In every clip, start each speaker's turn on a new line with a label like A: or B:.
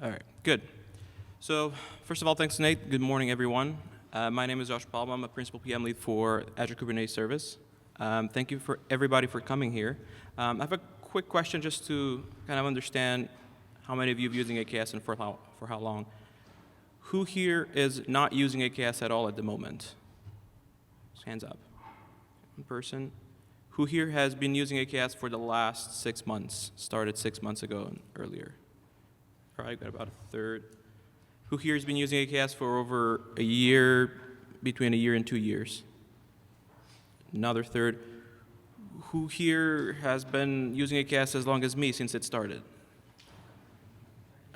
A: All right, good. So first of all, thanks, Nate. Good morning, everyone. My name is Jorge Palma. I'm a principal PM lead for Azure Kubernetes Service. Thank you for everybody for coming here. I have a quick question just to kind of understand how many of you are using AKS and for how long. Who here is not using AKS at all at the moment? Hands up. One person. Who here has been using AKS for the last 6 months? Started 6 months ago and earlier. Probably got about a third. Who here has been using AKS for over a year, between a year and 2 years? Another third. Who here has been using AKS as long as me since it started?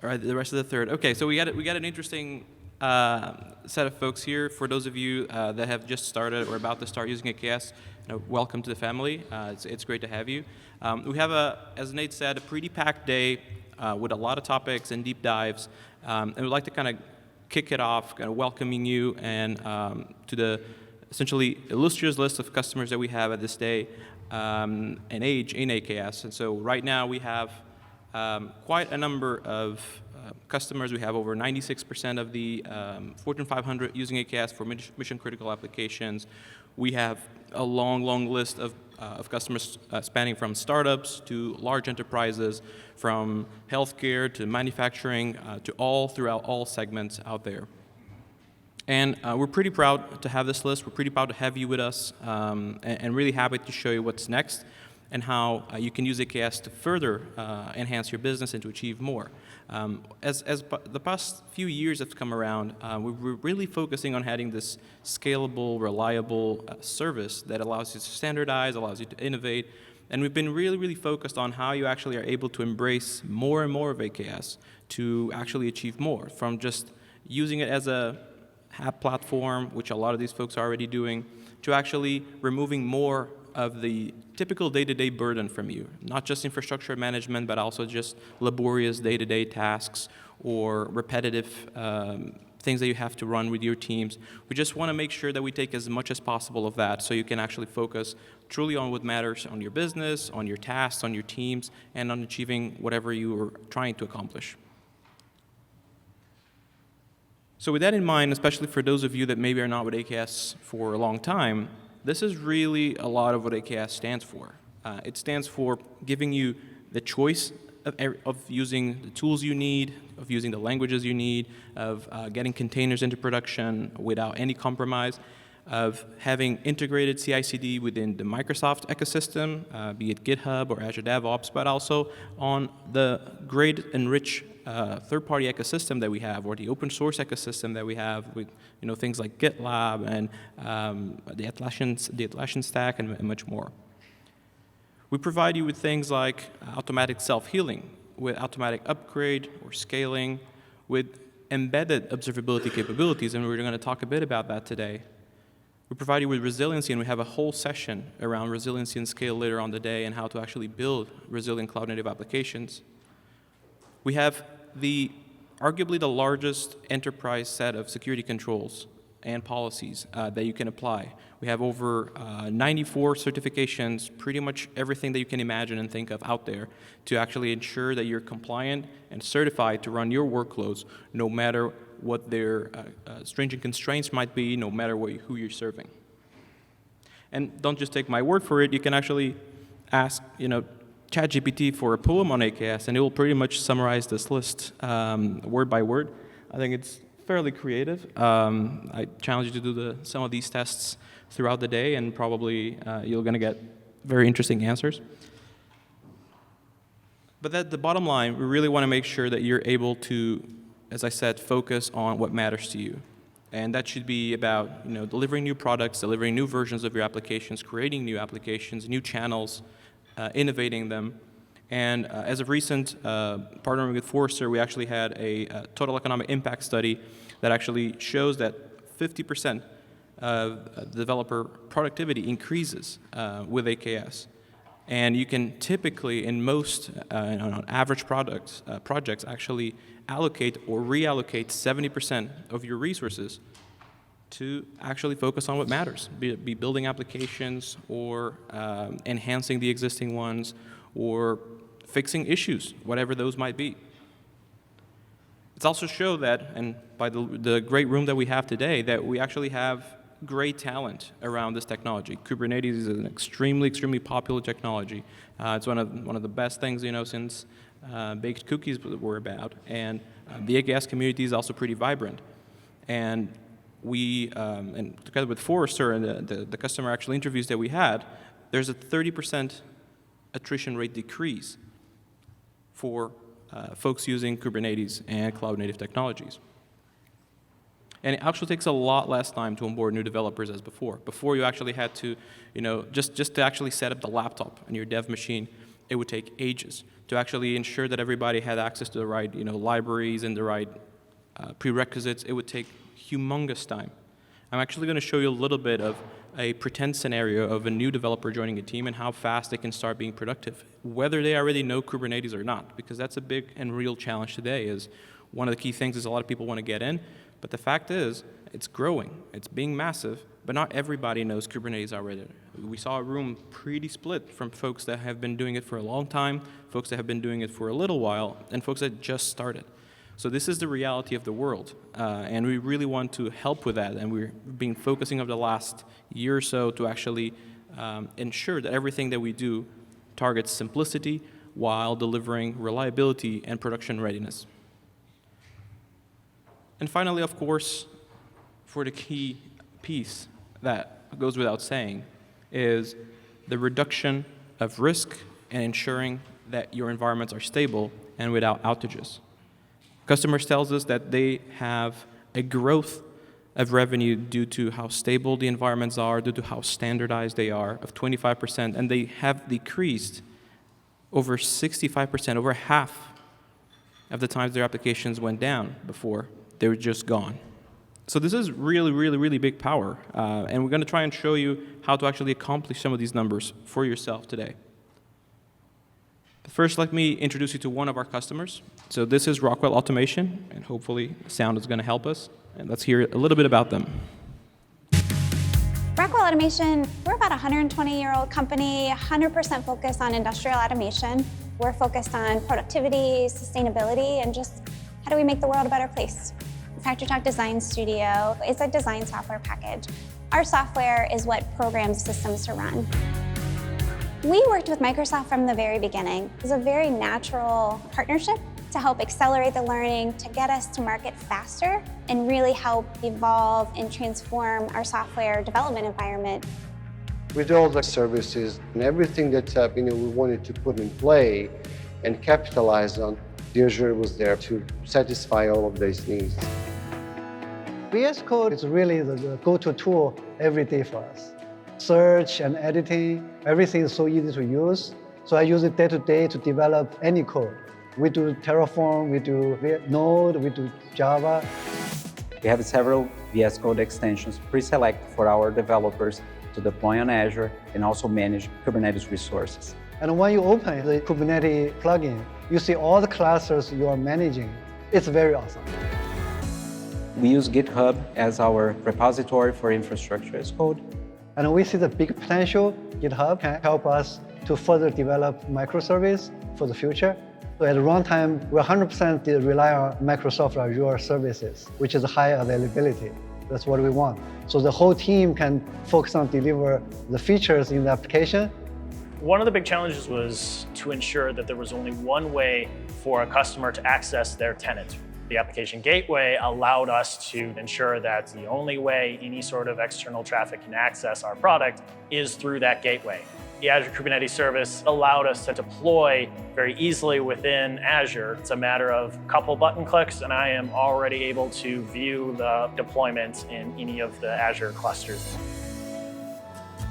A: All right, the rest of the third. Okay, so we got an interesting set of folks here. For those of you that have just started or about to start using AKS, welcome to the family. It's great to have you. We have, as Nate said, a pretty packed day with a lot of topics and deep dives. And we'd like to kind of kick it off, kind of welcoming you and to the essentially illustrious list of customers that we have at this day and age in AKS. And so right now we have quite a number of customers. We have over 96% of the Fortune 500 using AKS for mission-critical applications. We have a long list of customers spanning from startups to large enterprises, from healthcare to manufacturing to throughout all segments out there. And we're pretty proud to have this list. We're pretty proud to have you with us and really happy to show you what's next and how you can use AKS to further enhance your business and to achieve more. As the past few years have come around, we're really focusing on having this scalable, reliable service that allows you to standardize, allows you to innovate, and we've been really focused on how you actually are able to embrace more and more of AKS to actually achieve more, from just using it as a app platform, which a lot of these folks are already doing, to actually removing more of the typical day-to-day burden from you, not just infrastructure management, but also just laborious day-to-day tasks or repetitive things that you have to run with your teams. We just want to make sure that we take as much as possible of that so you can actually focus truly on what matters on your business, on your tasks, on your teams, and on achieving whatever you are trying to accomplish. So with that in mind, especially for those of you that maybe are not with AKS for a long time, this is really a lot of what AKS stands for. It stands for giving you the choice of using the tools you need, of using the languages you need, of getting containers into production without any compromise, of having integrated CI/CD within the Microsoft ecosystem, be it GitHub or Azure DevOps, but also on the great and rich third-party ecosystem that we have, or the open source ecosystem that we have with things like GitLab and the Atlassian stack and much more. We provide you with things like automatic self-healing, with automatic upgrade or scaling, with embedded observability capabilities, and we're going to talk a bit about that today. We provide you with resiliency, and we have a whole session around resiliency and scale later on the day and how to actually build resilient cloud-native applications. We have arguably the largest enterprise set of security controls and policies that you can apply. We have over 94 certifications, pretty much everything that you can imagine and think of out there to actually ensure that you're compliant and certified to run your workloads no matter what their stringent constraints might be, no matter who you're serving. And don't just take my word for it. You can actually ask, ChatGPT for a poem on AKS, and it will pretty much summarize this list word by word. I think it's fairly creative. I challenge you to do some of these tests throughout the day, and probably you're going to get very interesting answers. But at the bottom line, we really want to make sure that you're able to, as I said, focus on what matters to you. And that should be about delivering new products, delivering new versions of your applications, creating new applications, new channels, innovating them. And as of recent, partnering with Forrester, we actually had a total economic impact study that actually shows that 50% of developer productivity increases with AKS. And you can typically, in most on average projects, actually allocate or reallocate 70% of your resources to actually focus on what matters, be building applications or enhancing the existing ones or fixing issues, whatever those might be. It's also shown that, and by the great room that we have today, that we actually have great talent around this technology. Kubernetes is an extremely, extremely popular technology. It's one of the best things, since baked cookies were about. And the AKS community is also pretty vibrant. And we, and together with Forrester and the customer actual interviews that we had, there's a 30% attrition rate decrease for folks using Kubernetes and cloud-native technologies. And it actually takes a lot less time to onboard new developers as before. Before you actually had to, just to actually set up the laptop on your dev machine, it would take ages to actually ensure that everybody had access to the right, libraries and the right prerequisites. It would take humongous time. I'm actually going to show you a little bit of a pretend scenario of a new developer joining a team and how fast they can start being productive, whether they already know Kubernetes or not, because that's a big and real challenge today. Is one of the key things is a lot of people want to get in, but the fact is it's growing, it's being massive, but not everybody knows Kubernetes already. We saw a room pretty split from folks that have been doing it for a long time, folks that have been doing it for a little while, and folks that just started. So this is the reality of the world, and we really want to help with that, and we've been focusing over the last year or so to actually ensure that everything that we do targets simplicity while delivering reliability and production readiness. And finally, of course, for the key piece that goes without saying is the reduction of risk and ensuring that your environments are stable and without outages. Customers tells us that they have a growth of revenue due to how stable the environments are, due to how standardized they are, of 25%, and they have decreased over 65%, over half of the times their applications went down before. They were just gone. So this is really, really, really big power, and we're going to try and show you how to actually accomplish some of these numbers for yourself today. But first, let me introduce you to one of our customers. So this is Rockwell Automation, and hopefully sound is going to help us. And let's hear a little bit about them.
B: Rockwell Automation, we're about a 120-year-old company, 100% focused on industrial automation. We're focused on productivity, sustainability, and just how do we make the world a better place. FactoryTalk Design Studio is a design software package. Our software is what programs systems to run. We worked with Microsoft from the very beginning. It was a very natural partnership to help accelerate the learning, to get us to market faster, and really help evolve and transform our software development environment.
C: With all the services and everything that we wanted to put in play and capitalize on, the Azure was there to satisfy all of these needs.
D: VS Code is really the go-to tool every day for us. Search and editing, everything is so easy to use. So I use it day to day to develop any code. We do Terraform, we do Node, we do Java.
E: We have several VS Code extensions pre-selected for our developers to deploy on Azure and also manage Kubernetes resources.
D: And when you open the Kubernetes plugin, you see all the clusters you are managing. It's very awesome.
E: We use GitHub as our repository for infrastructure as code.
D: And we see the big potential. GitHub can help us to further develop microservice for the future. So at runtime, we 100% rely on Microsoft Azure services, which is high availability. That's what we want. So the whole team can focus on deliver the features in the application.
F: One of the big challenges was to ensure that there was only one way for a customer to access their tenant. The application gateway allowed us to ensure that the only way any sort of external traffic can access our product is through that gateway. The Azure Kubernetes service allowed us to deploy very easily within Azure. It's a matter of a couple button clicks, and I am already able to view the deployment in any of the Azure clusters.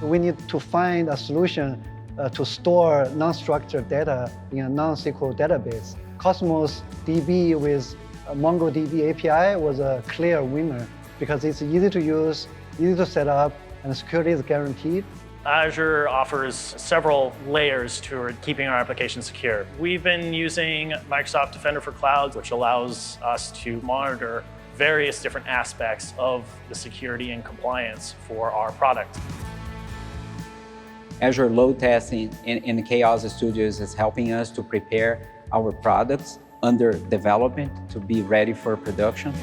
D: We need to find a solution to store non-structured data in a non-SQL database. Cosmos DB with MongoDB API was a clear winner because it's easy to use, easy to set up, and security is guaranteed.
F: Azure offers several layers to keeping our application secure. We've been using Microsoft Defender for Cloud, which allows us to monitor various different aspects of the security and compliance for our product.
E: Azure load testing in Chaos Studios is helping us to prepare our products under development to be ready for production.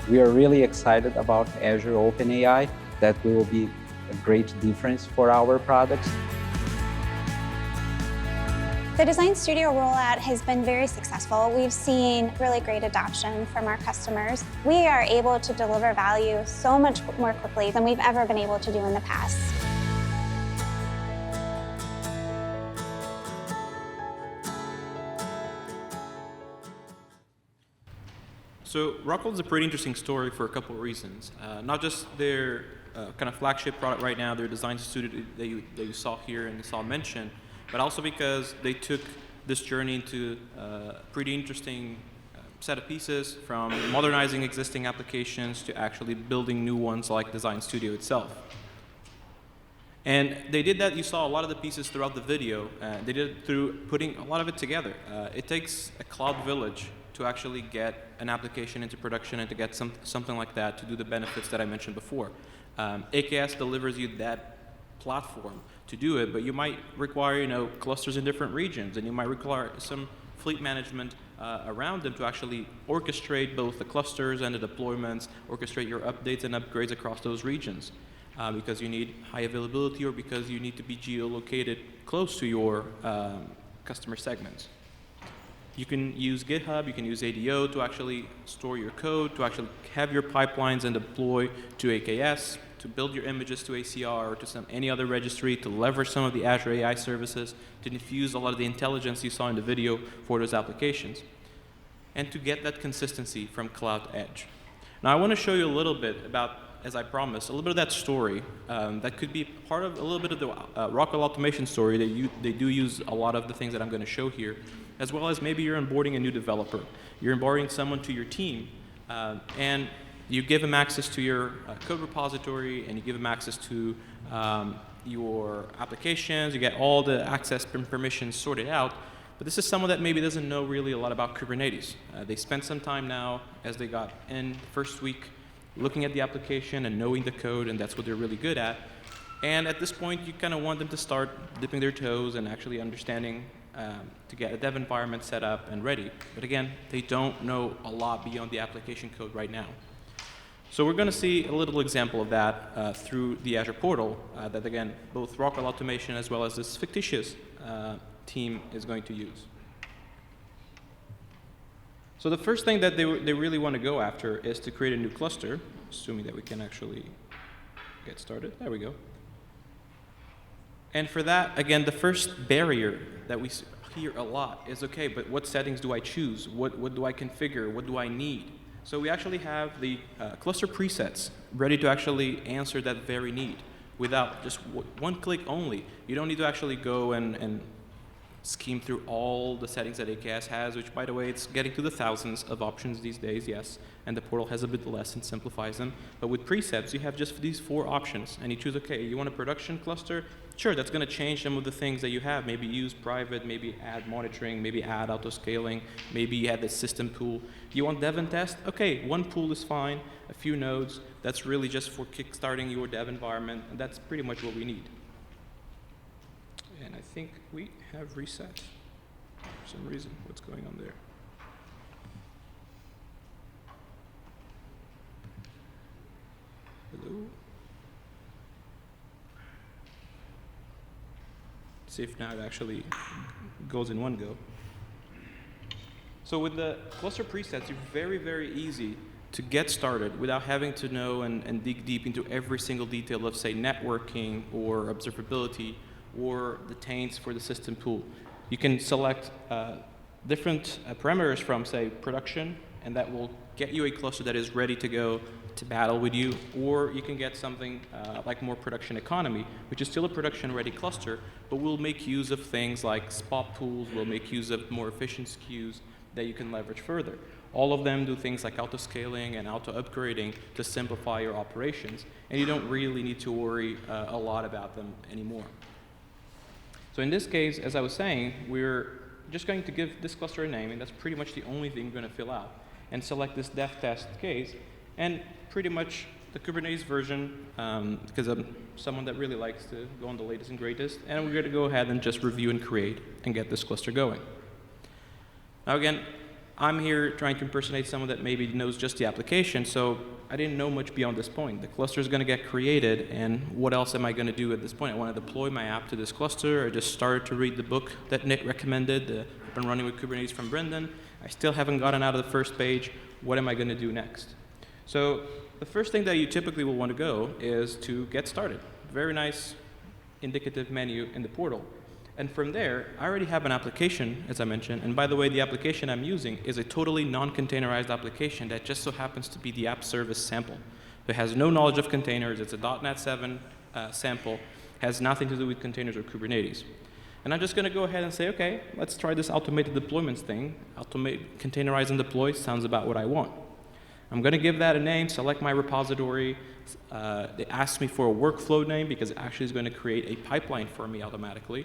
E: We are really excited about Azure OpenAI. That will be a great difference for our products.
B: The Design Studio rollout has been very successful. We've seen really great adoption from our customers. We are able to deliver value so much more quickly than we've ever been able to do in the past.
A: So Rockwell is a pretty interesting story for a couple of reasons. Not just their kind of flagship product right now, their design studio that you saw here and you saw mentioned, but also because they took this journey into a pretty interesting set of pieces, from modernizing existing applications to actually building new ones like Design Studio itself. And they did that. You saw a lot of the pieces throughout the video. They did it through putting a lot of it together. It takes a cloud village to actually get an application into production and to get something like that to do the benefits that I mentioned before. AKS delivers you that platform to do it, but you might require clusters in different regions, and you might require some fleet management around them to actually orchestrate both the clusters and the deployments, orchestrate your updates and upgrades across those regions, because you need high availability or because you need to be geolocated close to your customer segments. You can use GitHub, you can use ADO to actually store your code, to actually have your pipelines and deploy to AKS, to build your images to ACR or to any other registry, to leverage some of the Azure AI services, to infuse a lot of the intelligence you saw in the video for those applications, and to get that consistency from cloud edge. Now I want to show you a little bit about, as I promised, a little bit of that story that could be part of a little bit of the Rockwell automation story. They do use a lot of the things that I'm going to show here, as well as maybe you're onboarding a new developer. You're onboarding someone to your team, and you give them access to your code repository, and you give them access to your applications. You get all the access permissions sorted out. But this is someone that maybe doesn't know really a lot about Kubernetes. They spent some time now, as they got in the first week, looking at the application and knowing the code, and that's what they're really good at. And at this point, you kind of want them to start dipping their toes and actually understanding to get a dev environment set up and ready. But again, they don't know a lot beyond the application code right now. So we're going to see a little example of that through the Azure portal that, again, both Rockwell Automation as well as this fictitious team is going to use. So the first thing that they really want to go after is to create a new cluster, assuming that we can actually get started. There we go. And for that, again, the first barrier that we hear a lot is, okay, but what settings do I choose? What do I configure? What do I need? So we actually have the cluster presets ready to actually answer that very need without just one click only. You don't need to actually go and scheme through all the settings that AKS has, which, by the way, it's getting to the thousands of options these days, yes, and the portal has a bit less and simplifies them. But with presets, you have just these 4 options, and you choose, okay, you want a production cluster? Sure, that's going to change some of the things that you have. Maybe use private, maybe add monitoring, maybe add auto-scaling, maybe add the system pool. You want dev and test? Okay, one pool is fine, a few nodes. That's really just for kickstarting your dev environment, and that's pretty much what we need. And I think we have reset for some reason. What's going on there? Hello? See if now it actually goes in one go. So with the cluster presets, it's very, very easy to get started without having to know and dig deep into every single detail of, say, networking or observability or the taints for the system pool. You can select different parameters from, say, production, and that will get you a cluster that is ready to go to battle with you, or you can get something like more production economy, which is still a production-ready cluster, but will make use of things like spot pools, will make use of more efficient SKUs that you can leverage further. All of them do things like auto-scaling and auto-upgrading to simplify your operations, and you don't really need to worry a lot about them anymore. So in this case, as I was saying, we're just going to give this cluster a name, and that's pretty much the only thing we're going to fill out, and select this dev test case, and pretty much the Kubernetes version, because I'm someone that really likes to go on the latest and greatest, and we're going to go ahead and just review and create and get this cluster going. Now again, I'm here trying to impersonate someone that maybe knows just the application, so I didn't know much beyond this point. The cluster is going to get created, and what else am I going to do at this point? I want to deploy my app to this cluster. I just started to read the book that Nick recommended, Up and Running with Kubernetes from Brendan. I still haven't gotten out of the first page. What am I going to do next? So the first thing that you typically will want to go is to get started. Very nice indicative menu in the portal. And from there, I already have an application, as I mentioned. And by the way, the application I'm using is a totally non-containerized application that just so happens to be the app service sample. It has no knowledge of containers. It's a .NET 7 sample. Has nothing to do with containers or Kubernetes. And I'm just going to go ahead and say, OK, let's try this automated deployments thing. Automate, containerize and deploy sounds about what I want. I'm going to give that a name, select my repository. They asked me for a workflow name because it actually is going to create a pipeline for me automatically.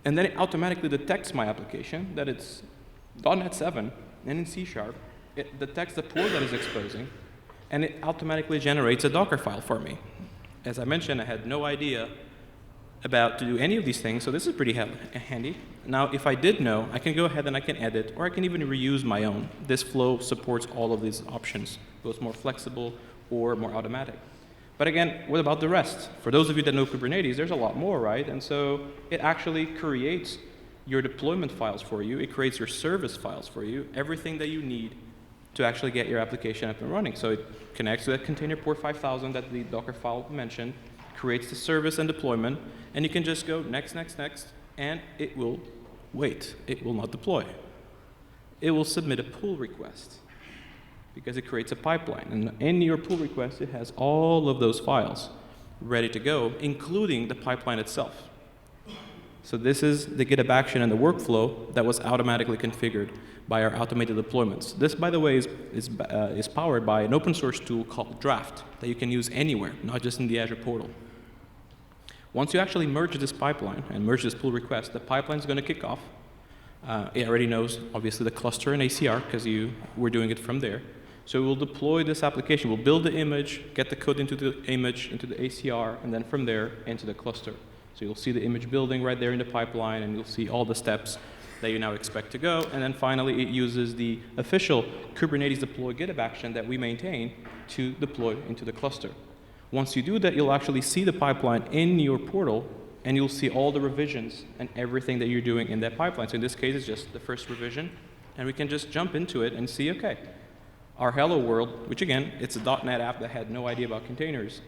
A: And then it automatically detects my application, that it's .NET 7 and in C#. It detects the port that is exposing, and it automatically generates a Docker file for me. As I mentioned, I had no idea about to do any of these things, so this is pretty handy. Now, if I did know, I can go ahead and I can edit, or I can even reuse my own. This flow supports all of these options, both more flexible or more automatic. But again, what about the rest? For those of you that know Kubernetes, there's a lot more, right? And so it actually creates your deployment files for you. It creates your service files for you, everything that you need to actually get your application up and running. So it connects to that container port 5000 that the Docker file mentioned, creates the service and deployment, and you can just go next, next, next, and it will wait. It will not deploy. It will submit a pull request, because it creates a pipeline. And in your pull request, it has all of those files ready to go, including the pipeline itself. So this is the GitHub action and the workflow that was automatically configured by our automated deployments. This, by the way, is powered by an open source tool called Draft that you can use anywhere, not just in the Azure portal. Once you actually merge this pipeline and merge this pull request, the pipeline is going to kick off. It already knows, obviously, the cluster and ACR, because we're doing it from there. So we'll deploy this application. We'll build the image, get the code into the image, into the ACR, and then from there into the cluster. So you'll see the image building right there in the pipeline, and you'll see all the steps that you now expect to go. And then finally, it uses the official Kubernetes deploy GitHub action that we maintain to deploy into the cluster. Once you do that, you'll actually see the pipeline in your portal, and you'll see all the revisions and everything that you're doing in that pipeline. So in this case, it's just the first revision, and we can just jump into it and see, OK, our hello world, which again, it's a .NET app that had no idea about containers,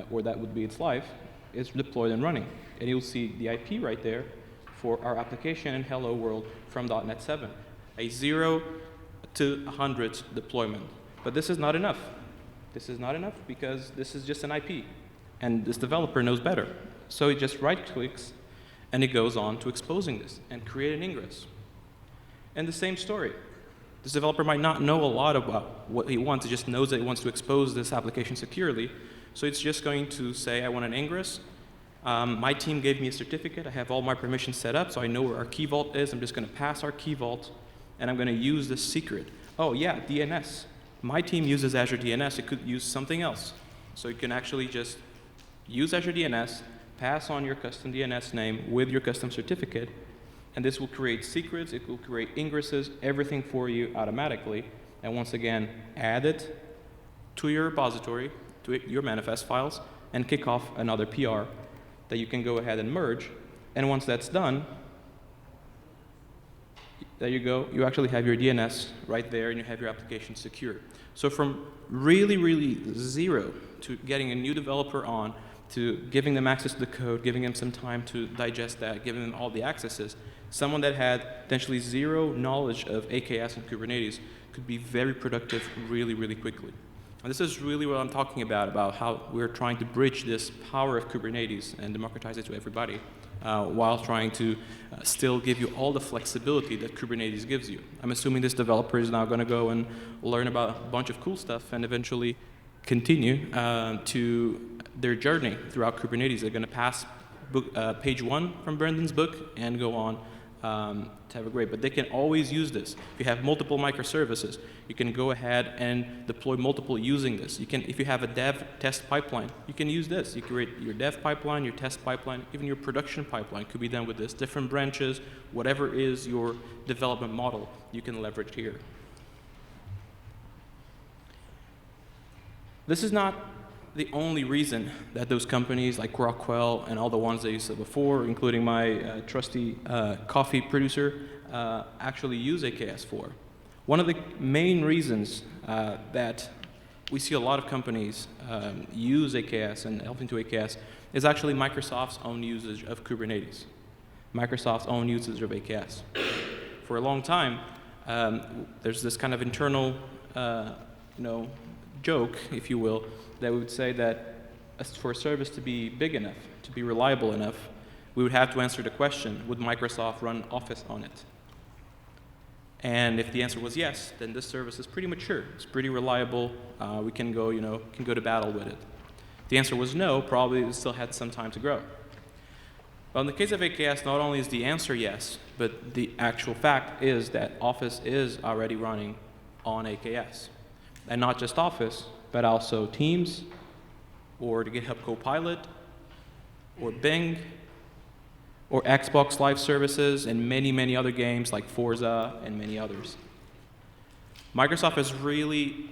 A: or that would be its life, is deployed and running. And you'll see the IP right there for our application and hello world from .NET 7, a 0 to 100 deployment. But this is not enough. This is not enough because this is just an IP, and this developer knows better. So he just right-clicks, and it goes on to exposing this and create an ingress. And the same story. This developer might not know a lot about what he wants. He just knows that he wants to expose this application securely. So it's just going to say, I want an ingress. My team gave me a certificate. I have all my permissions set up, so I know where our key vault is. I'm just going to pass our key vault, and I'm going to use this secret. Oh, yeah, DNS. My team uses Azure DNS. It could use something else. So you can actually just use Azure DNS, pass on your custom DNS name with your custom certificate, and this will create secrets, it will create ingresses, everything for you automatically. And once again, add it to your repository, to your manifest files, and kick off another PR that you can go ahead and merge. And once that's done, there you go. You actually have your DNS right there, and you have your application secure. So from really, really zero to getting a new developer on, to giving them access to the code, giving them some time to digest that, giving them all the accesses, someone that had potentially zero knowledge of AKS and Kubernetes could be very productive really, really quickly. And this is really what I'm talking about how we're trying to bridge this power of Kubernetes and democratize it to everybody, while trying to still give you all the flexibility that Kubernetes gives you. I'm assuming this developer is now going to go and learn about a bunch of cool stuff and eventually continue to their journey throughout Kubernetes. They're going to pass page 1 from Brendan's book and go on to have a grade, but they can always use this. If you have multiple microservices, you can go ahead and deploy multiple using this. You can, if you have a dev test pipeline, you can use this. You create your dev pipeline, your test pipeline, even your production pipeline could be done with this. Different branches, whatever is your development model, you can leverage here. This is not the only reason that those companies like Rockwell and all the ones that you said before, including my trusty coffee producer, actually use AKS for. One of the main reasons that we see a lot of companies use AKS and delve into AKS is actually Microsoft's own usage of Kubernetes, Microsoft's own usage of AKS. For a long time, there's this kind of internal joke, if you will, that we would say that for a service to be big enough, to be reliable enough, we would have to answer the question, would Microsoft run Office on it? And if the answer was yes, then this service is pretty mature. It's pretty reliable. We can go, can go to battle with it. If the answer was no, probably it still had some time to grow. Well, in the case of AKS, not only is the answer yes, but the actual fact is that Office is already running on AKS. And not just Office, but also Teams, or the GitHub Copilot, or Bing, or Xbox Live Services, and many, many other games like Forza and many others. Microsoft has really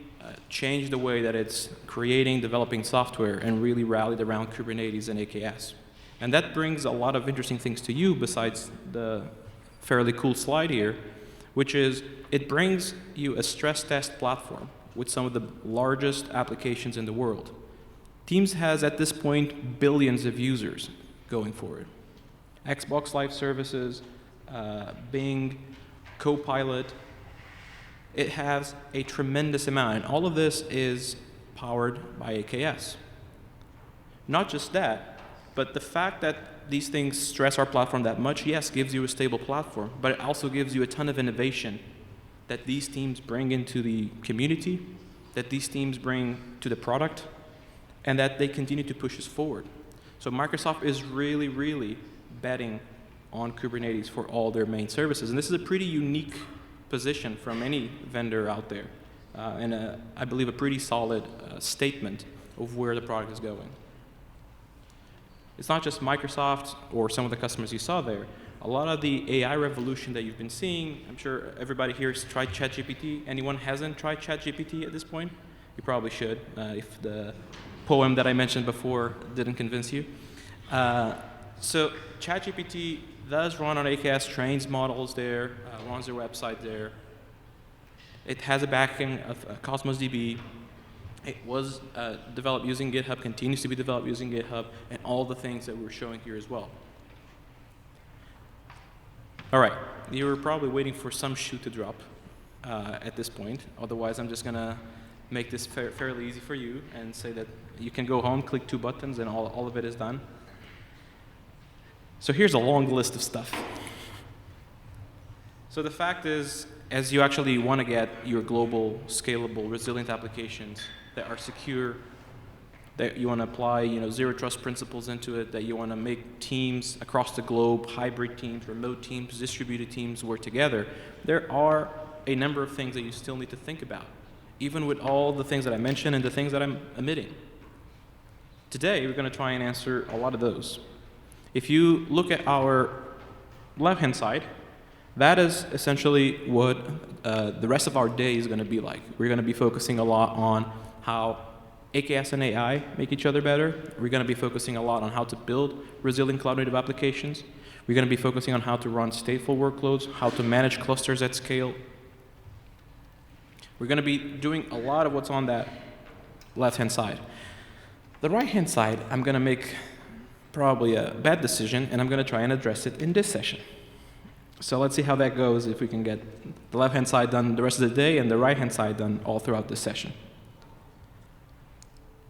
A: changed the way that it's creating, developing software, and really rallied around Kubernetes and AKS. And that brings a lot of interesting things to you besides the fairly cool slide here, which is it brings you a stress test platform with some of the largest applications in the world. Teams has, at this point, billions of users going for it. Xbox Live Services, Bing, Copilot, it has a tremendous amount, and all of this is powered by AKS. Not just that, but the fact that these things stress our platform that much, yes, gives you a stable platform, but it also gives you a ton of innovation that these teams bring into the community, that these teams bring to the product, and that they continue to push us forward. So Microsoft is really, really betting on Kubernetes for all their main services. And this is a pretty unique position from any vendor out there, and I believe a pretty solid statement of where the product is going. It's not just Microsoft or some of the customers you saw there. A lot of the AI revolution that you've been seeing, I'm sure everybody here has tried ChatGPT. Anyone hasn't tried ChatGPT at this point? You probably should, if the poem that I mentioned before didn't convince you. So ChatGPT does run on AKS, trains models there, runs their website there. It has a backing of Cosmos DB. It was developed using GitHub, continues to be developed using GitHub, and all the things that we're showing here as well. All right, you were probably waiting for some shoe to drop at this point. Otherwise, I'm just going to make this fairly easy for you and say that you can go home, click 2 buttons, and all of it is done. So here's a long list of stuff. So the fact is, as you actually want to get your global, scalable, resilient applications that are secure, that you want to apply zero trust principles into it, that you want to make teams across the globe, hybrid teams, remote teams, distributed teams work together, there are a number of things that you still need to think about, even with all the things that I mentioned and the things that I'm omitting. Today, we're going to try and answer a lot of those. If you look at our left-hand side, that is essentially what the rest of our day is going to be like. We're going to be focusing a lot on how AKS and AI make each other better. We're going to be focusing a lot on how to build resilient cloud-native applications. We're going to be focusing on how to run stateful workloads, how to manage clusters at scale. We're going to be doing a lot of what's on that left-hand side. The right-hand side, I'm going to make probably a bad decision, and I'm going to try and address it in this session. So let's see how that goes, if we can get the left-hand side done the rest of the day and the right-hand side done all throughout this session.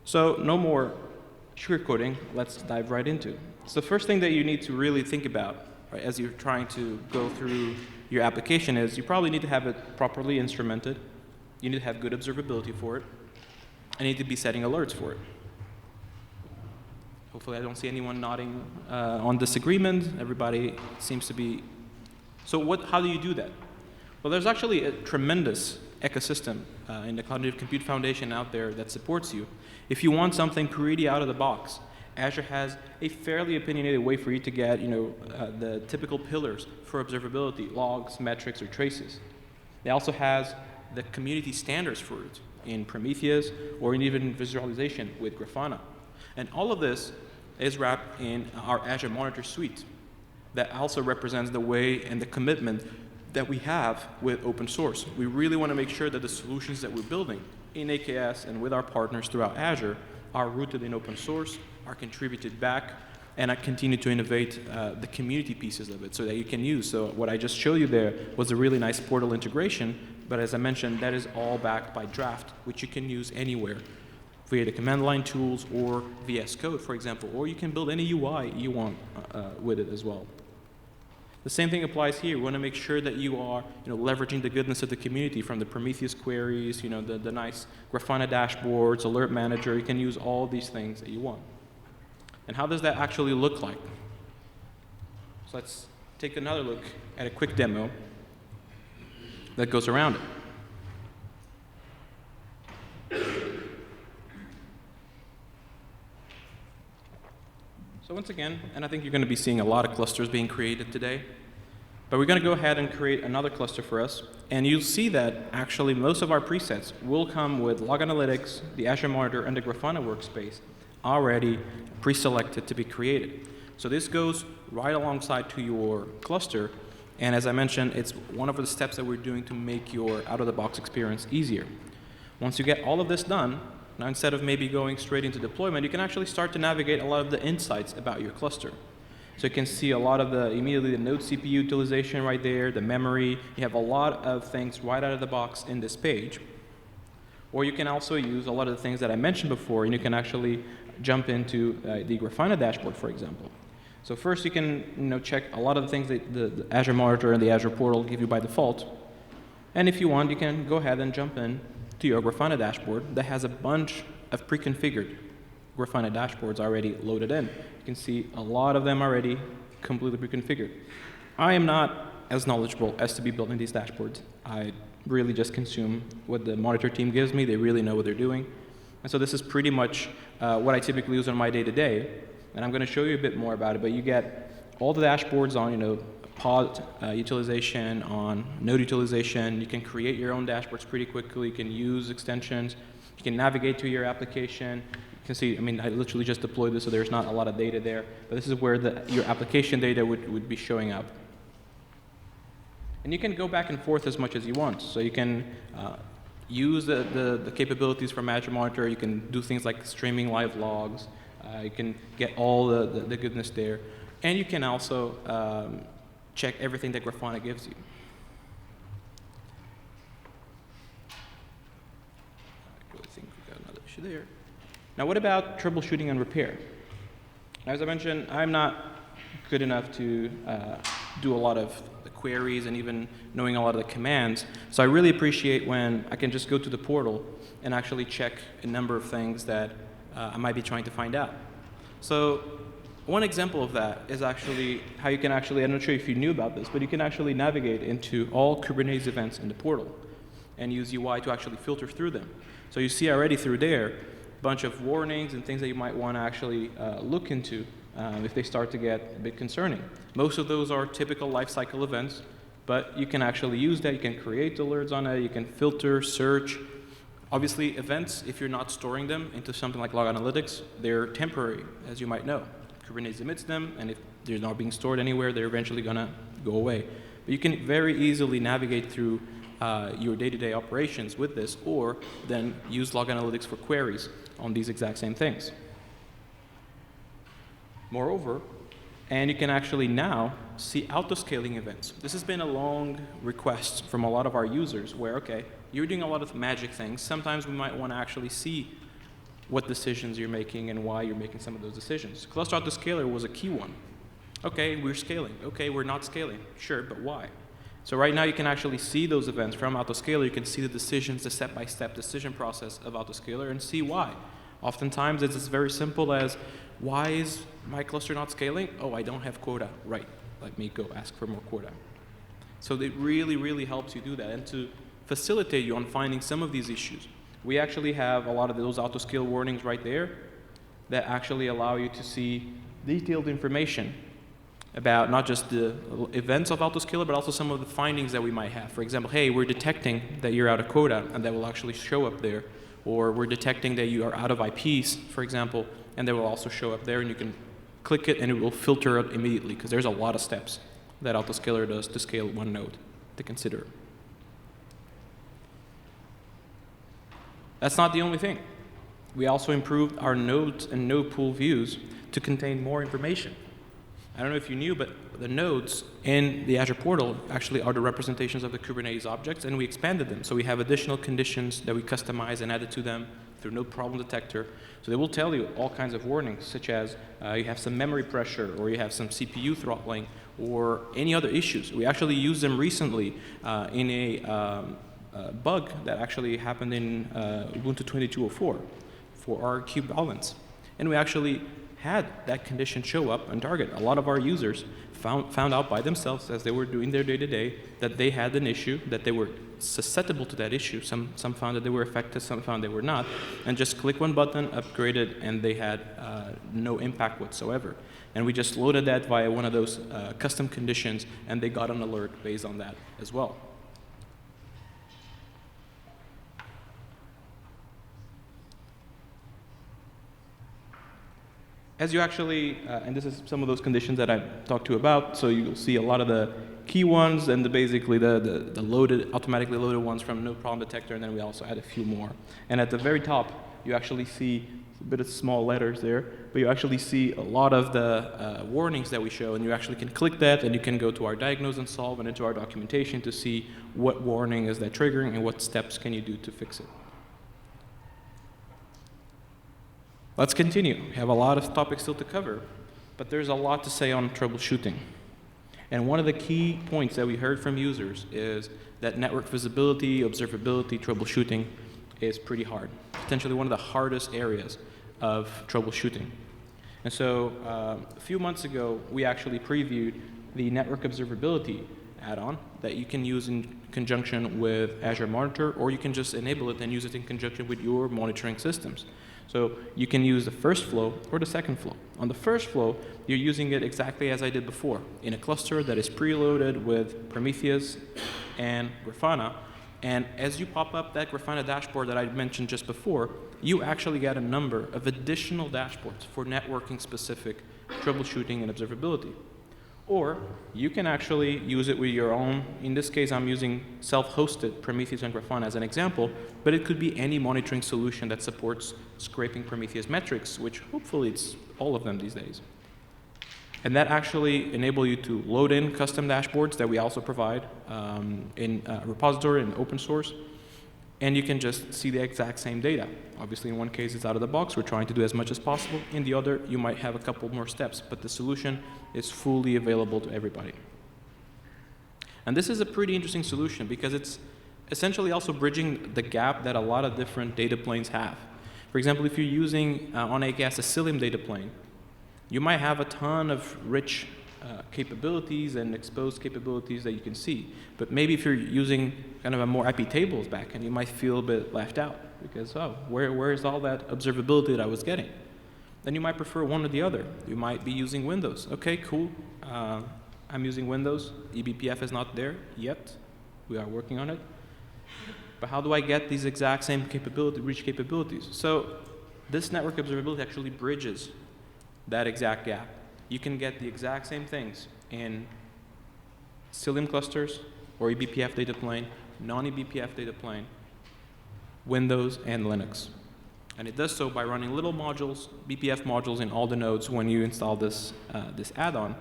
A: So no more sugarcoating, let's dive right into it. So the first thing that you need to really think about, right, as you're trying to go through your application is you probably need to have it properly instrumented. You need to have good observability for it. And you need to be setting alerts for it. Hopefully I don't see anyone nodding on disagreement. Everybody seems to be So how do you do that? Well, there's actually a tremendous ecosystem in the Cognitive Compute Foundation out there that supports you. If you want something pretty out of the box, Azure has a fairly opinionated way for you to get the typical pillars for observability, logs, metrics, or traces. It also has the community standards for it in Prometheus or even visualization with Grafana. And all of this is wrapped in our Azure Monitor suite that also represents the way and the commitment that we have with open source. We really want to make sure that the solutions that we're building in AKS and with our partners throughout Azure are rooted in open source, are contributed back, and I continue to innovate the community pieces of it so that you can use. So what I just showed you there was a really nice portal integration, but as I mentioned, that is all backed by Draft, which you can use anywhere via the command line tools or VS Code, for example, or you can build any UI you want with it as well. The same thing applies here. We want to make sure that you are leveraging the goodness of the community from the Prometheus queries, the nice Grafana dashboards, alert manager. You can use all these things that you want. And how does that actually look like? So let's take another look at a quick demo that goes around it. So once again, and I think you're going to be seeing a lot of clusters being created today, but we're going to go ahead and create another cluster for us, and you'll see that actually most of our presets will come with Log Analytics, the Azure Monitor, and the Grafana workspace already pre-selected to be created. So this goes right alongside to your cluster, and as I mentioned, it's one of the steps that we're doing to make your out-of-the-box experience easier. Once you get all of this done, now instead of maybe going straight into deployment, you can actually start to navigate a lot of the insights about your cluster. So you can see a lot of immediately the node CPU utilization right there, the memory. You have a lot of things right out of the box in this page. Or you can also use a lot of the things that I mentioned before, and you can actually jump into the Grafana dashboard, for example. So first you can check a lot of the things that the Azure Monitor and the Azure Portal give you by default. And if you want, you can go ahead and jump in to your Grafana dashboard that has a bunch of pre-configured Grafana dashboards already loaded in. You can see a lot of them already completely pre-configured. I am not as knowledgeable as to be building these dashboards. I really just consume what the monitor team gives me. They really know what they're doing. And so this is pretty much what I typically use on my day-to-day. And I'm going to show you a bit more about it, but you get all the dashboards on, pod utilization, on node utilization. You can create your own dashboards pretty quickly. You can use extensions. You can navigate to your application. You can see, I literally just deployed this, so there's not a lot of data there. But this is where your application data would be showing up. And you can go back and forth as much as you want. So you can use the capabilities from Azure Monitor. You can do things like streaming live logs. You can get all the goodness there. And you can also check everything that Grafana gives you. I really think we got another issue there. Now, what about troubleshooting and repair? As I mentioned, I'm not good enough to do a lot of the queries and even knowing a lot of the commands. So I really appreciate when I can just go to the portal and actually check a number of things that I might be trying to find out. So one example of that is actually how you can actually, I'm not sure if you knew about this, but you can actually navigate into all Kubernetes events in the portal and use UI to actually filter through them. So you see already through there a bunch of warnings and things that you might want to actually look into if they start to get a bit concerning. Most of those are typical lifecycle events, but you can actually use that. You can create alerts on it. You can filter, search. Obviously, events, if you're not storing them into something like Log Analytics, they're temporary, as you might know. Kubernetes emits them, and if they're not being stored anywhere, they're eventually going to go away. But you can very easily navigate through your day-to-day operations with this, or then use Log Analytics for queries on these exact same things. Moreover, and you can actually now see auto-scaling events. This has been a long request from a lot of our users where, okay, you're doing a lot of magic things. Sometimes we might want to actually see what decisions you're making and why you're making some of those decisions. Cluster autoscaler was a key one. Okay, we're scaling. Okay, we're not scaling. Sure, but why? So right now you can actually see those events from autoscaler. You can see the decisions, the step-by-step decision process of autoscaler and see why. Oftentimes it's as very simple as, why is my cluster not scaling? Oh, I don't have quota. Right, let me go ask for more quota. So it really, really helps you do that. And to facilitate you on finding some of these issues, we actually have a lot of those auto-scale warnings right there that actually allow you to see detailed information about not just the events of autoscaler, but also some of the findings that we might have. For example, hey, we're detecting that you're out of quota, and that will actually show up there. Or we're detecting that you are out of IPs, for example, and that will also show up there, and you can click it and it will filter it immediately, because there's a lot of steps that autoscaler does to scale one node to consider. That's not the only thing. We also improved our nodes and node pool views to contain more information. I don't know if you knew, but the nodes in the Azure portal actually are the representations of the Kubernetes objects, and we expanded them. So we have additional conditions that we customize and added to them through Node Problem Detector. So they will tell you all kinds of warnings, such as you have some memory pressure, or you have some CPU throttling, or any other issues. We actually used them recently in a bug that actually happened in Ubuntu 22.04 for our kube balance. And we actually had that condition show up on target. A lot of our users found out by themselves as they were doing their day-to-day that they had an issue, that they were susceptible to that issue. Some found that they were affected, some found they were not, and just click one button, upgraded, and they had no impact whatsoever. And we just loaded that via one of those custom conditions, and they got an alert based on that as well. As you actually, and this is some of those conditions that I talked to you about, so you'll see a lot of the key ones and basically the loaded, automatically loaded ones from Node Problem Detector, and then we also add a few more. And at the very top, you actually see a bit of small letters there, but you actually see a lot of the warnings that we show, and you actually can click that, and you can go to our diagnose and solve and into our documentation to see what warning is that triggering and what steps can you do to fix it. Let's continue. We have a lot of topics still to cover, but there's a lot to say on troubleshooting. And one of the key points that we heard from users is that network visibility, observability, troubleshooting is pretty hard. Potentially one of the hardest areas of troubleshooting. And so a few months ago, we actually previewed the network observability add-on that you can use in conjunction with Azure Monitor, or you can just enable it and use it in conjunction with your monitoring systems. So you can use the first flow or the second flow. On the first flow, you're using it exactly as I did before, in a cluster that is preloaded with Prometheus and Grafana. And as you pop up that Grafana dashboard that I mentioned just before, you actually get a number of additional dashboards for networking specific troubleshooting and observability. Or you can actually use it with your own. In this case, I'm using self-hosted Prometheus and Grafana as an example, but it could be any monitoring solution that supports scraping Prometheus metrics, which hopefully it's all of them these days. And that actually enables you to load in custom dashboards that we also provide in a repository and open source. And you can just see the exact same data. Obviously, in one case, it's out of the box. We're trying to do as much as possible. In the other, you might have a couple more steps, but the solution is fully available to everybody. And this is a pretty interesting solution because it's essentially also bridging the gap that a lot of different data planes have. For example, if you're using on AKS a Cilium data plane, you might have a ton of rich capabilities and exposed capabilities that you can see. But maybe if you're using kind of a more IP tables backend, you might feel a bit left out because, oh, where is all that observability that I was getting? Then you might prefer one or the other. You might be using Windows. Okay, cool. I'm using Windows. eBPF is not there yet. We are working on it. But how do I get these exact same rich capabilities? So this network observability actually bridges that exact gap. You can get the exact same things in Cilium clusters or eBPF data plane, non-eBPF data plane, Windows, and Linux. And it does so by running little modules, BPF modules in all the nodes when you install this add-on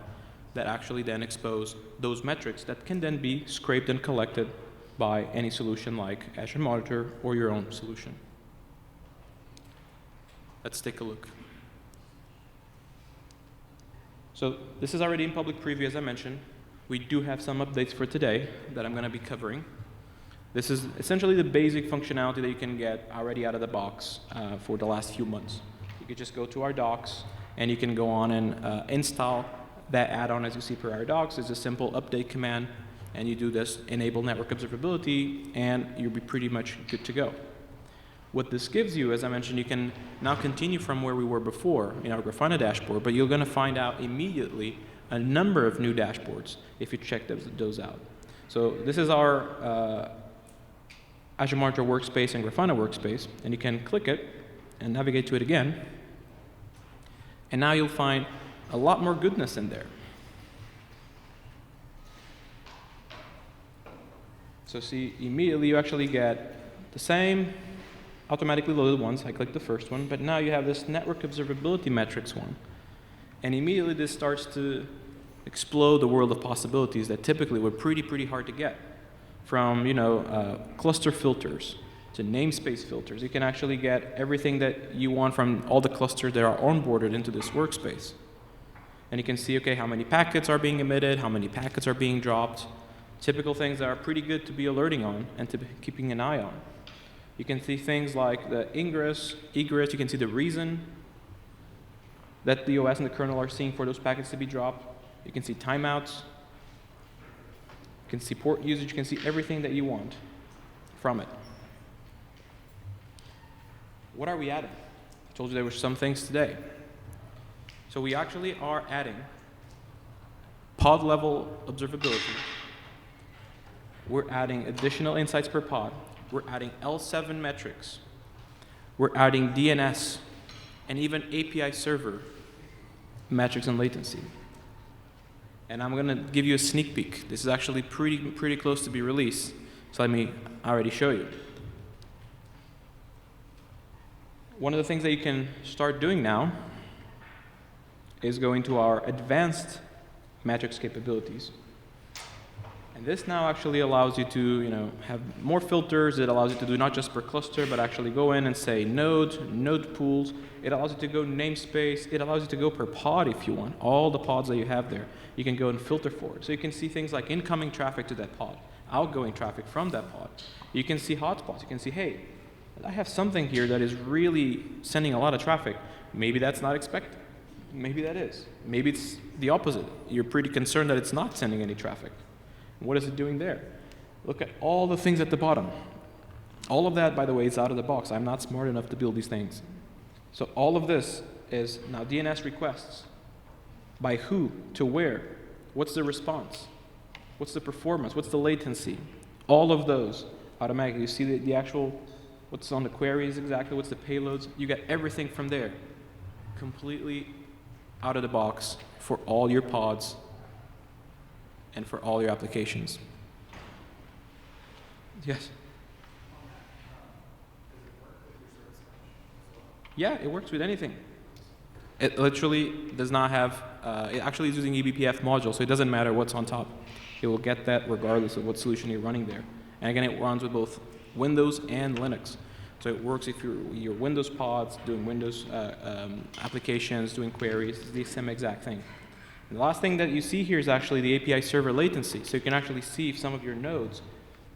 A: that actually then expose those metrics that can then be scraped and collected by any solution like Azure Monitor or your own solution. Let's take a look. So this is already in public preview, as I mentioned. We do have some updates for today that I'm going to be covering. This is essentially the basic functionality that you can get already out of the box for the last few months. You could just go to our docs, and you can go on and install that add-on as you see per our docs. It's a simple update command, and you do this enable network observability, and you'll be pretty much good to go. What this gives you, as I mentioned, you can now continue from where we were before in our Grafana dashboard, but you're going to find out immediately a number of new dashboards if you check those out. So this is our Azure Monitor workspace and Grafana workspace, and you can click it and navigate to it again, and now you'll find a lot more goodness in there. So see, immediately you actually get the same automatically loaded ones. I clicked the first one, but now you have this network observability metrics one. And immediately this starts to explode the world of possibilities that typically were pretty hard to get. From cluster filters to namespace filters. You can actually get everything that you want from all the clusters that are onboarded into this workspace. And you can see, okay, how many packets are being emitted, how many packets are being dropped. Typical things that are pretty good to be alerting on and to be keeping an eye on. You can see things like the egress, you can see the reason that the OS and the kernel are seeing for those packets to be dropped. You can see timeouts. You can see port usage. You can see everything that you want from it. What are we adding? I told you there were some things today. So we actually are adding pod level observability. We're adding additional insights per pod. We're adding L7 metrics. We're adding DNS and even API server metrics and latency. And I'm going to give you a sneak peek. This is actually pretty close to be released. So let me already show you. One of the things that you can start doing now is going to our advanced metrics capabilities. And this now actually allows you to have more filters. It allows you to do not just per cluster, but actually go in and say node pools. It allows you to go namespace. It allows you to go per pod if you want. All the pods that you have there, you can go and filter for it. So you can see things like incoming traffic to that pod, outgoing traffic from that pod. You can see hotspots. You can see, hey, I have something here that is really sending a lot of traffic. Maybe that's not expected. Maybe that is. Maybe it's the opposite. You're pretty concerned that it's not sending any traffic. What is it doing there? Look at all the things at the bottom. All of that, by the way, is out of the box. I'm not smart enough to build these things. So all of this is now DNS requests. By who? To where? What's the response? What's the performance? What's the latency? All of those automatically. You see the actual, what's on the queries exactly, what's the payloads. You get everything from there. Completely out of the box for all your pods and for all your applications. Yes? Yeah, it works with anything. It literally does not have, it actually is using eBPF module, so it doesn't matter what's on top. It will get that regardless of what solution you're running there. And again, it runs with both Windows and Linux. So it works if you're Windows pods, doing Windows applications, doing queries, it's the same exact thing. And the last thing that you see here is actually the API server latency. So you can actually see if some of your nodes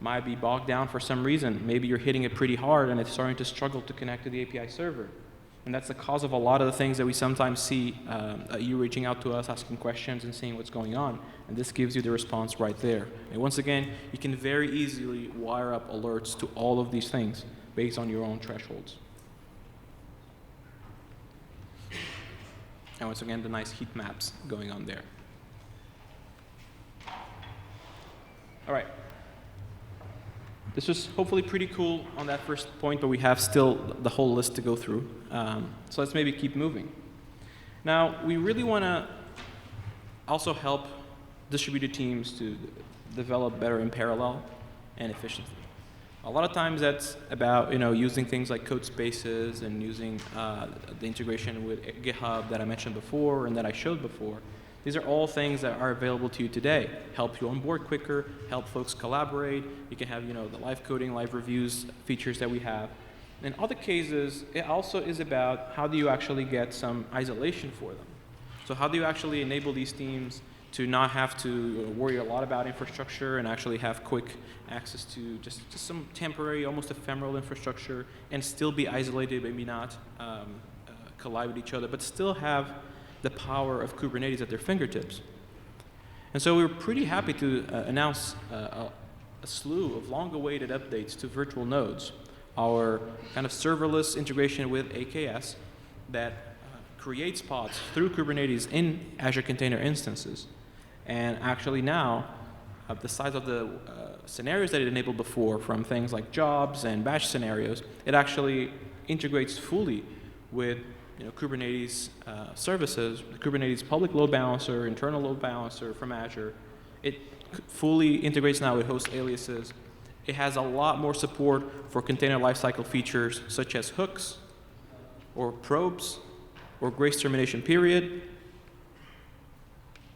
A: might be bogged down for some reason. Maybe you're hitting it pretty hard and it's starting to struggle to connect to the API server. And that's the cause of a lot of the things that we sometimes see, you reaching out to us, asking questions and seeing what's going on. And this gives you the response right there. And once again, you can very easily wire up alerts to all of these things based on your own thresholds. And once again, the nice heat maps going on there. All right. This was hopefully pretty cool on that first point, but we have still the whole list to go through. So let's maybe keep moving. Now, we really want to also help distributed teams to develop better in parallel and efficiently. A lot of times that's about using things like code spaces and using the integration with GitHub that I mentioned before and that I showed before. These are all things that are available to you today. Help you onboard quicker, help folks collaborate. You can have the live coding, live reviews features that we have. In other cases, it also is about how do you actually get some isolation for them. So how do you actually enable these teams to not have to worry a lot about infrastructure and actually have quick access to just some temporary, almost ephemeral infrastructure and still be isolated, maybe not collide with each other, but still have the power of Kubernetes at their fingertips. And so we were pretty happy to announce a slew of long-awaited updates to virtual nodes, our kind of serverless integration with AKS that creates pods through Kubernetes in Azure Container Instances. And actually now, the size of the scenarios that it enabled before, from things like jobs and batch scenarios, it actually integrates fully with Kubernetes services, the Kubernetes public load balancer, internal load balancer from Azure. It fully integrates now with host aliases. It has a lot more support for container lifecycle features such as hooks or probes or grace termination period.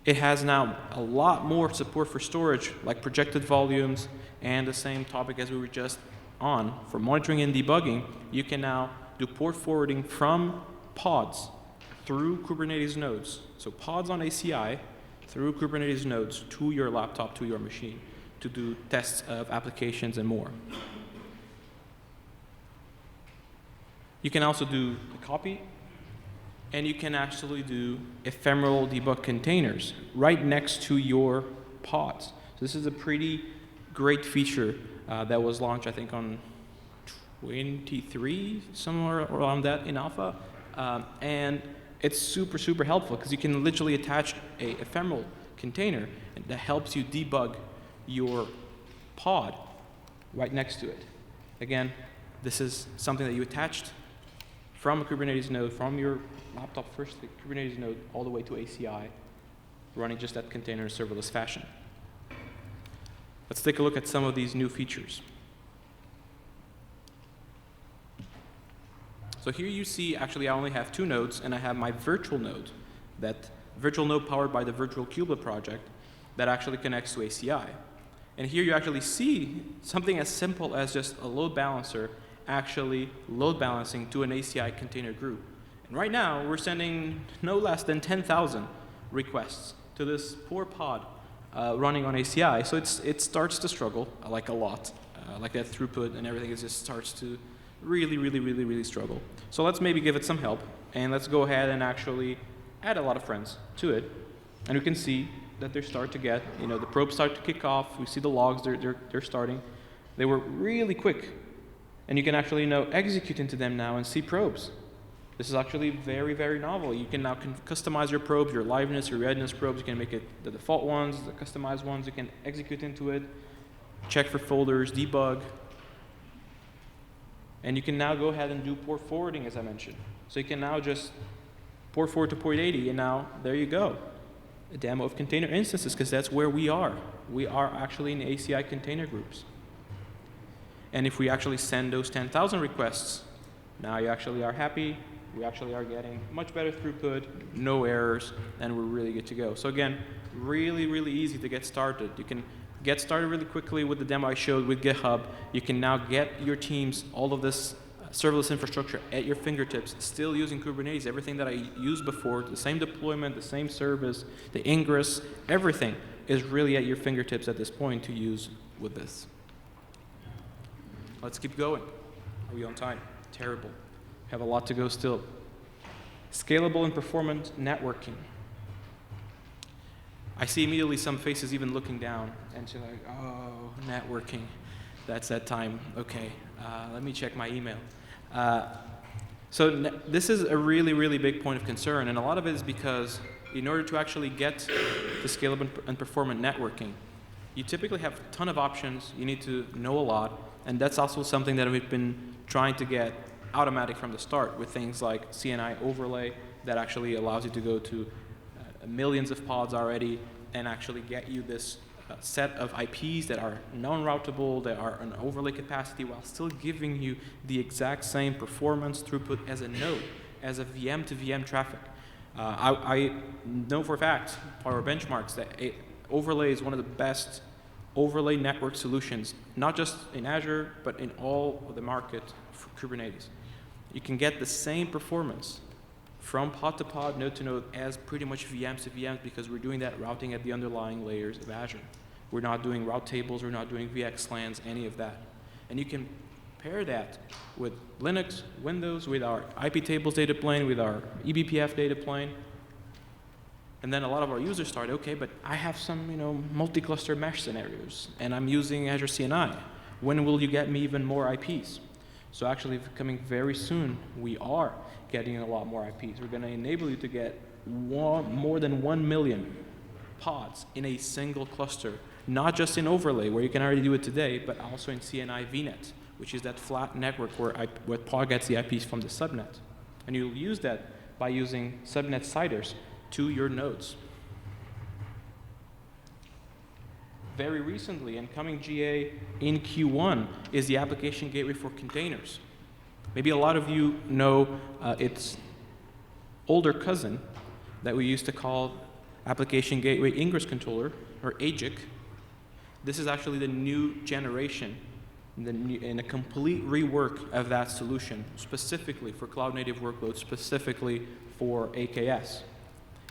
A: It has now a lot more support for storage, like projected volumes, and the same topic as we were just on. For monitoring and debugging, you can now do port forwarding from pods through Kubernetes nodes. So pods on ACI through Kubernetes nodes to your laptop, to your machine, to do tests of applications and more. You can also do a copy, and you can actually do ephemeral debug containers right next to your pods. So this is a pretty great feature that was launched, I think, on 23, somewhere around that in alpha. And it's super, super helpful because you can literally attach a ephemeral container that helps you debug your pod right next to it. Again, this is something that you attached from a Kubernetes node, from your laptop first, the Kubernetes node, all the way to ACI, running just that container in a serverless fashion. Let's take a look at some of these new features. So here you see, actually, I only have 2 nodes, and I have my virtual node, that virtual node powered by the Virtual Kubelet project that actually connects to ACI. And here you actually see something as simple as just a load balancer actually load balancing to an ACI container group. And right now, we're sending no less than 10,000 requests to this poor pod running on ACI. So it starts to struggle, like a lot. Like that throughput and everything, it just starts to really struggle. So let's maybe give it some help, and let's go ahead and actually add a lot of friends to it. And you can see that they start to get, the probes start to kick off. We see the logs, they're starting. They were really quick. And you can actually execute into them now and see probes. This is actually very, very novel. You can now customize your probes, your liveness, your readiness probes. You can make it the default ones, the customized ones. You can execute into it, check for folders, debug. And you can now go ahead and do port forwarding, as I mentioned. So you can now just port forward to port 80, and now there you go. A demo of container instances, because that's where we are. We are actually in ACI container groups. And if we actually send those 10,000 requests, now you actually are happy. We actually are getting much better throughput, no errors, and we're really good to go. So again, really easy to get started. You can get started really quickly with the demo I showed with GitHub. You can now get your teams all of this serverless infrastructure at your fingertips, still using Kubernetes, everything that I used before, the same deployment, the same service, the ingress, everything is really at your fingertips at this point to use with this. Let's keep going. Are we on time? Terrible. We have a lot to go still. Scalable and performant networking. I see immediately some faces even looking down and saying like, oh, networking. That's that time. Okay, let me check my email. So this is a really big point of concern, and a lot of it is because in order to actually get to scalable and performant networking, you typically have a ton of options. You need to know a lot, and that's also something that we've been trying to get automatic from the start with things like CNI overlay that actually allows you to go to millions of pods already and actually get you this set of IPs that are non-routable, that are an overlay capacity while still giving you the exact same performance throughput as a node, as a VM to VM traffic. I know for a fact, for our benchmarks, that overlay is one of the best overlay network solutions, not just in Azure, but in all of the market for Kubernetes. You can get the same performance from pod to pod, node to node, as pretty much VMs to VMs because we're doing that routing at the underlying layers of Azure. We're not doing route tables, we're not doing VXLANs, any of that. And you can pair that with Linux, Windows, with our IP tables data plane, with our eBPF data plane, And then a lot of our users started, okay, but I have some, multi-cluster mesh scenarios, and I'm using Azure CNI. When will you get me even more IPs? So actually, coming very soon, we are getting a lot more IPs. We're going to enable you to get more than 1 million pods in a single cluster, not just in overlay, where you can already do it today, but also in CNI VNet, which is that flat network where pod gets the IPs from the subnet. And you'll use that by using subnet CIDRs to your nodes. Very recently, and coming GA in Q1, is the application gateway for containers. Maybe a lot of you know its older cousin that we used to call Application Gateway Ingress Controller, or AGIC. This is actually the new generation and a complete rework of that solution, specifically for cloud-native workloads, specifically for AKS.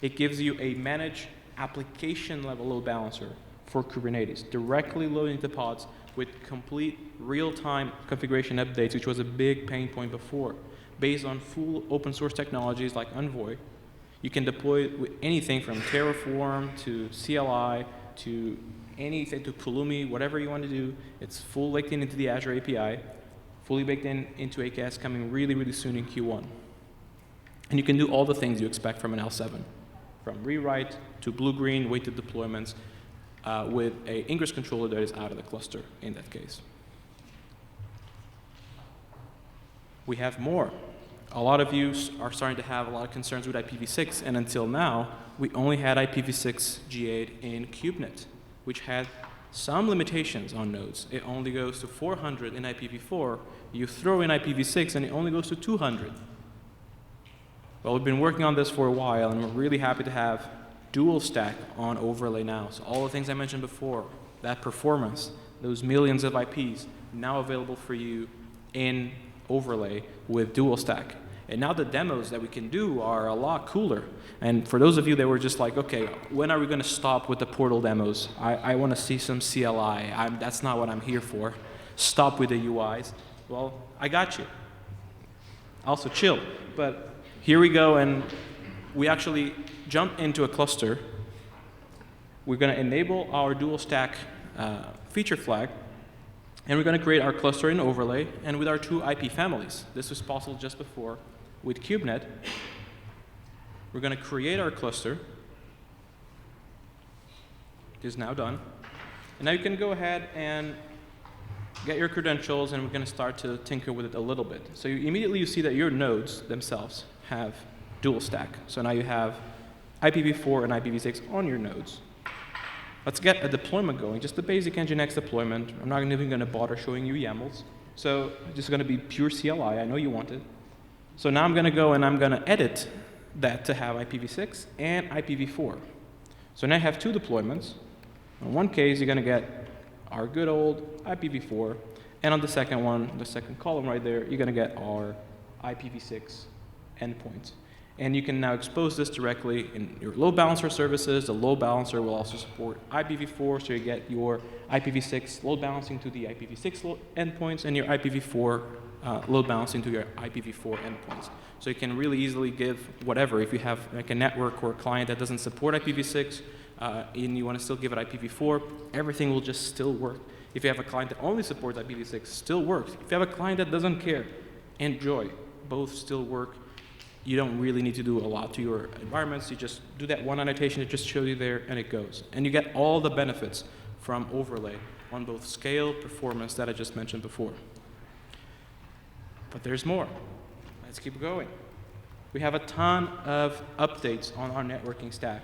A: It gives you a managed application-level load balancer for Kubernetes, directly loading the pods with complete real-time configuration updates, which was a big pain point before. Based on full open-source technologies like Envoy, you can deploy it with anything from Terraform to CLI to anything to Pulumi, whatever you want to do. It's full baked into the Azure API, fully baked into AKS, coming really, really soon in Q1. And you can do all the things you expect from an L7, from rewrite to blue-green weighted deployments with an ingress controller that is out of the cluster in that case. We have more. A lot of you are starting to have a lot of concerns with IPv6, and until now, we only had IPv6 GA'd in KubeNet, which had some limitations on nodes. It only goes to 400 in IPv4. You throw in IPv6, and it only goes to 200. Well, we've been working on this for a while, and we're really happy to have dual stack on overlay now. So all the things I mentioned before, that performance, those millions of IPs, now available for you in overlay with dual stack. And now the demos that we can do are a lot cooler. And for those of you that were just like, okay, when are we going to stop with the portal demos? I want to see some CLI. That's not what I'm here for. Stop with the UIs. Well, I got you. Also chill. But here we go, and we actually jump into a cluster. We're going to enable our dual stack feature flag, and we're going to create our cluster in overlay and with our two IP families. This was possible just before with KubeNet. We're going to create our cluster. It is now done. And now you can go ahead and get your credentials, and we're going to start to tinker with it a little bit. So immediately you see that your nodes themselves have dual stack. So now you have IPv4 and IPv6 on your nodes. Let's get a deployment going, just the basic Nginx deployment. I'm not even going to bother showing you YAMLs. So it's just going to be pure CLI. I know you want it. So now I'm going to go and I'm going to edit that to have IPv6 and IPv4. So now I have two deployments. In one case, you're going to get our good old IPv4. And on the second one, the second column right there, you're going to get our IPv6 endpoints. And you can now expose this directly in your load balancer services. The load balancer will also support IPv4, so you get your IPv6 load balancing to the IPv6 endpoints and your IPv4 load balancing to your IPv4 endpoints. So you can really easily give whatever. If you have like a network or a client that doesn't support IPv6 and you want to still give it IPv4, everything will just still work. If you have a client that only supports IPv6, still works. If you have a client that doesn't care, enjoy. Both still work. You don't really need to do a lot to your environments. You just do that one annotation that just shows you there, and it goes. And you get all the benefits from overlay on both scale, performance that I just mentioned before. But there's more. Let's keep going. We have a ton of updates on our networking stack.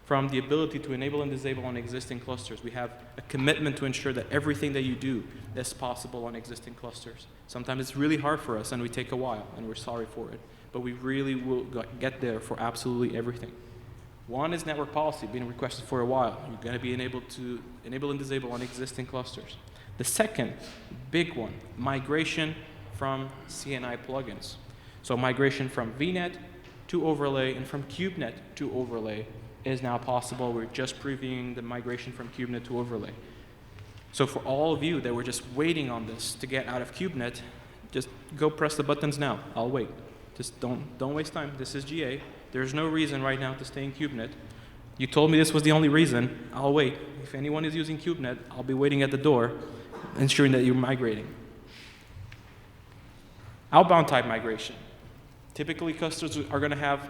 A: From the ability to enable and disable on existing clusters, we have a commitment to ensure that everything that you do is possible on existing clusters. Sometimes it's really hard for us, and we take a while, and we're sorry for it. But we really will get there for absolutely everything. One is network policy, being requested for a while. You're going to be enabled to enable and disable on existing clusters. The second big one, migration from CNI plugins. So migration from VNet to overlay and from KubeNet to overlay is now possible. We're just previewing the migration from KubeNet to overlay. So for all of you that were just waiting on this to get out of KubeNet, just go press the buttons now. I'll wait. Just don't waste time. This is GA. There's no reason right now to stay in KubeNet. You told me this was the only reason. I'll wait. If anyone is using KubeNet, I'll be waiting at the door, ensuring that you're migrating. Outbound type migration. Typically, customers are going to have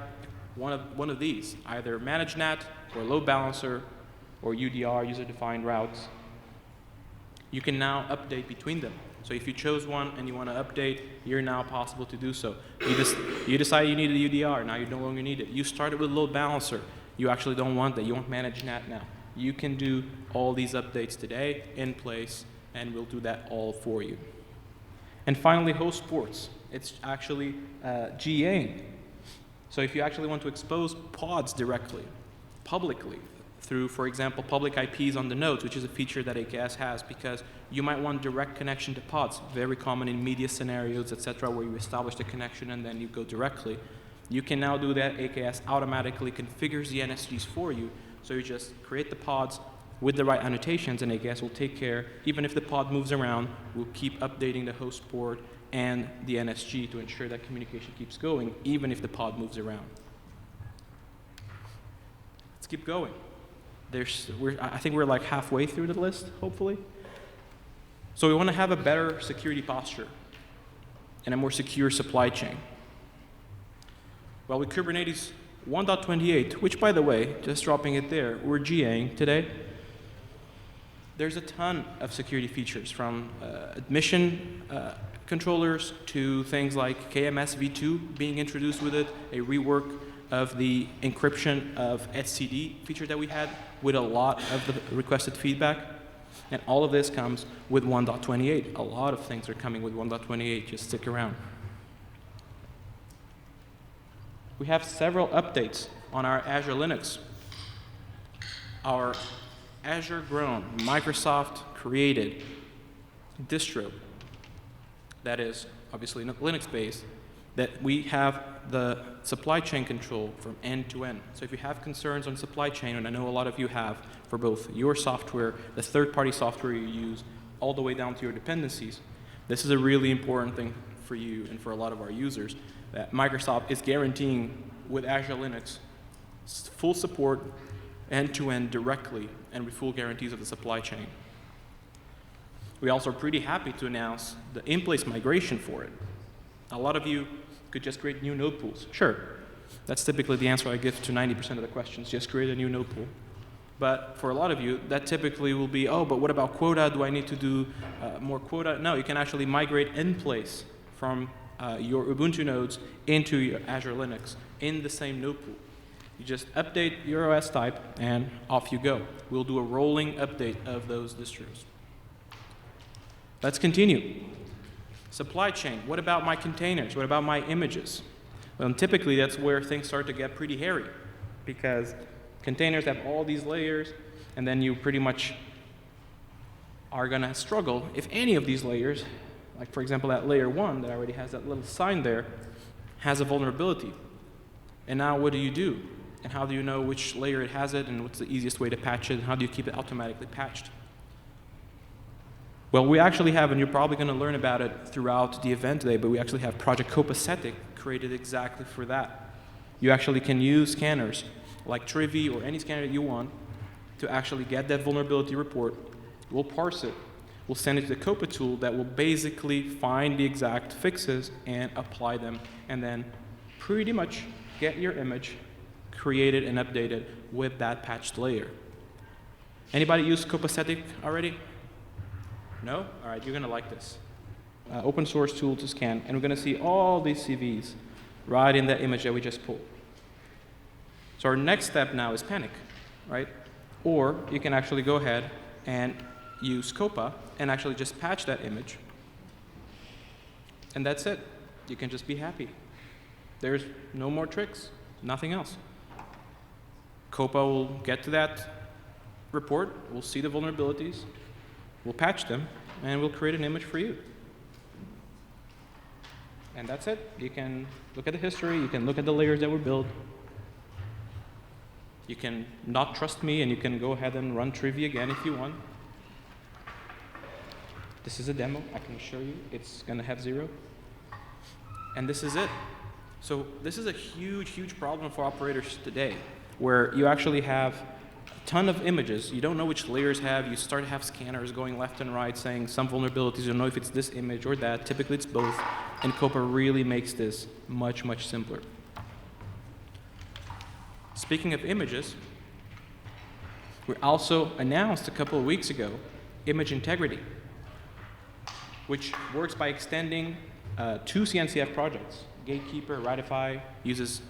A: one of these, either managed NAT or load balancer or UDR, user-defined routes. You can now update between them. So if you chose one and you want to update, you're now possible to do so. You decide you need a UDR, now you no longer need it. You started with load balancer. You actually don't want that. You want managed NAT now. You can do all these updates today in place, and we'll do that all for you. And finally, host ports. It's actually GAing. So if you actually want to expose pods directly, publicly, through, for example, public IPs on the nodes, which is a feature that AKS has, because you might want direct connection to pods, very common in media scenarios, etc., where you establish the connection and then you go directly. You can now do that. AKS automatically configures the NSGs for you, so you just create the pods with the right annotations, and AKS will take care, even if the pod moves around, we'll keep updating the host port and the NSG to ensure that communication keeps going, even if the pod moves around. Let's keep going. I think we're like halfway through the list, hopefully. So we want to have a better security posture and a more secure supply chain. Well, with Kubernetes 1.28, which, by the way, just dropping it there, we're GAing today, there's a ton of security features, from admission controllers to things like KMS v2 being introduced with it, a rework of the encryption of etcd feature that we had with a lot of the requested feedback. And all of this comes with 1.28. A lot of things are coming with 1.28. Just stick around. We have several updates on our Azure Linux. Our Azure grown, Microsoft created distro that is obviously Linux based, that we have the supply chain control from end to end. So if you have concerns on supply chain, and I know a lot of you have, for both your software, the third-party software you use, all the way down to your dependencies, this is a really important thing for you and for a lot of our users, that Microsoft is guaranteeing with Azure Linux full support end-to-end directly and with full guarantees of the supply chain. We also are pretty happy to announce the in-place migration for it. A lot of you could just create new node pools. Sure, that's typically the answer I give to 90% of the questions, just create a new node pool. But for a lot of you, that typically will be, oh, but what about quota? Do I need to do more quota? No, you can actually migrate in place from your Ubuntu nodes into your Azure Linux in the same node pool. You just update your OS type, and off you go. We'll do a rolling update of those distros. Let's continue. Supply chain. What about my containers? What about my images? Well, typically that's where things start to get pretty hairy, because containers have all these layers, and then you pretty much are going to struggle if any of these layers, like for example that layer 1 that already has that little sign there, has a vulnerability. And now what do you do? And how do you know which layer it has it, and what's the easiest way to patch it, and how do you keep it automatically patched? Well, we actually have, and you're probably going to learn about it throughout the event today, but we actually have Project Copacetic created exactly for that. You actually can use scanners like Trivi or any scanner that you want to actually get that vulnerability report. We'll parse it. We'll send it to the Copa tool that will basically find the exact fixes and apply them, and then pretty much get your image created and updated with that patched layer. Anybody use Copacetic already? No? All right, you're going to like this. Open source tool to scan, and we're going to see all these CVs right in that image that we just pulled. So our next step now is Panic, right? Or you can actually go ahead and use Copa and actually just patch that image. And that's it. You can just be happy. There's no more tricks, nothing else. Copa will get to that report, we'll see the vulnerabilities, we'll patch them, and we'll create an image for you. And that's it. You can look at the history, you can look at the layers that were built. You can not trust me, and you can go ahead and run Trivi again if you want. This is a demo, I can assure you. It's going to have 0. And this is it. So this is a huge, huge problem for operators today. where you actually have a ton of images. You don't know which layers have. You start to have scanners going left and right saying some vulnerabilities. You don't know if it's this image or that. Typically, it's both. And Copa really makes this much, much simpler. Speaking of images, we also announced a couple of weeks ago image integrity, which works by extending two CNCF projects. Gatekeeper, Ratify, uses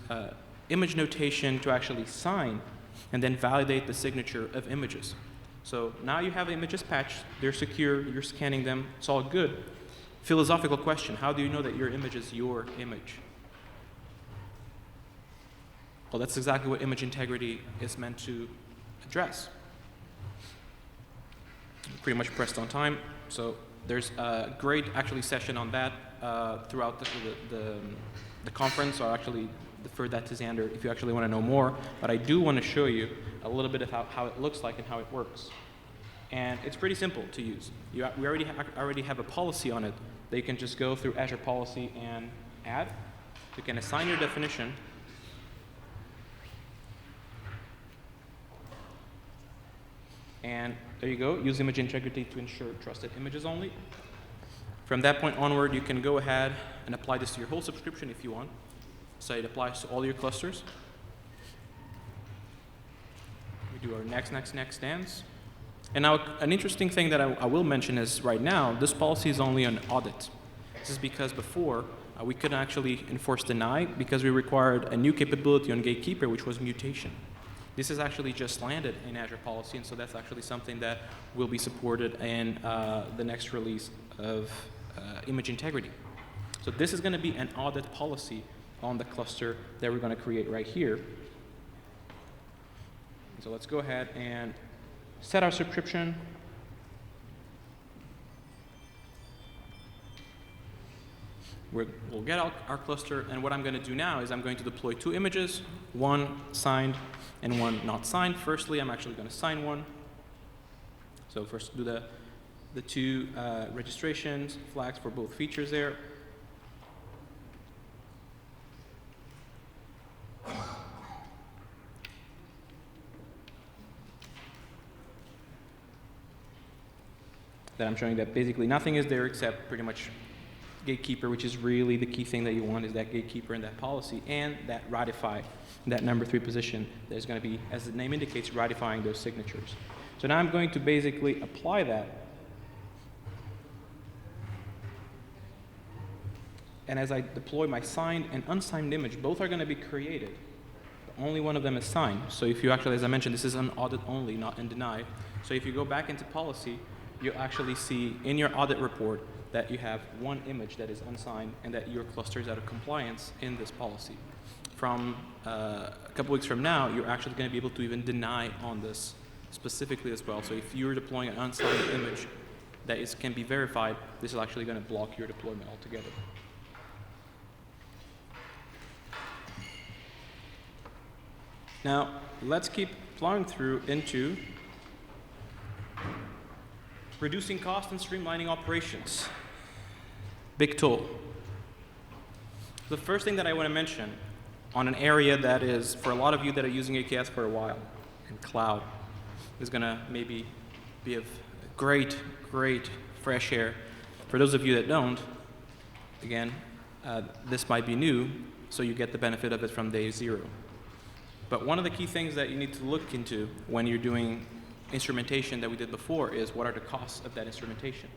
A: image notation to actually sign and then validate the signature of images. So now you have images patched, they're secure, you're scanning them, it's all good. Philosophical question, how do you know that your image is your image? Well, that's exactly what image integrity is meant to address. Pretty much pressed on time, so there's a great actually session on that throughout the conference. So I'll actually defer that to Xander if you actually want to know more. But I do want to show you a little bit of how it looks like and how it works. And it's pretty simple to use. We already have a policy on it that you can just go through Azure Policy and add. You can assign your definition. And there you go, use image integrity to ensure trusted images only. From that point onward, you can go ahead and apply this to your whole subscription if you want. So it applies to all your clusters. We do our next dance. And now an interesting thing that I will mention is right now, this policy is only on audit. This is because before, we couldn't actually enforce deny because we required a new capability on Gatekeeper, which was mutation. This is actually just landed in Azure Policy, and so that's actually something that will be supported in the next release of image integrity. So this is going to be an audit policy on the cluster that we're going to create right here. So let's go ahead and set our subscription. We'll get our cluster, and what I'm going to do now is I'm going to deploy two images, one signed and one not signed. Firstly, I'm actually going to sign one. So first do the two registrations, flags for both features there. Then I'm showing that basically nothing is there except pretty much Gatekeeper, which is really the key thing that you want, is that Gatekeeper and that policy, and that ratify, that number 3 position that is going to be, as the name indicates, ratifying those signatures. So now I'm going to basically apply that. And as I deploy my signed and unsigned image, both are going to be created. But only one of them is signed. So if you actually, as I mentioned, this is an audit only, not in deny. So if you go back into policy, you'll actually see in your audit report that you have one image that is unsigned and that your cluster is out of compliance in this policy. From a couple weeks from now, you're actually going to be able to even deny on this specifically as well. So if you're deploying an unsigned image that can be verified, this is actually going to block your deployment altogether. Now, let's keep plowing through into reducing cost and streamlining operations. Big tool. The first thing that I want to mention on an area that is, for a lot of you that are using AKS for a while, and cloud, is going to maybe be of great fresh air. For those of you that don't, again, this might be new, so you get the benefit of it from day 0. But one of the key things that you need to look into when you're doing instrumentation that we did before is what are the costs of that instrumentation.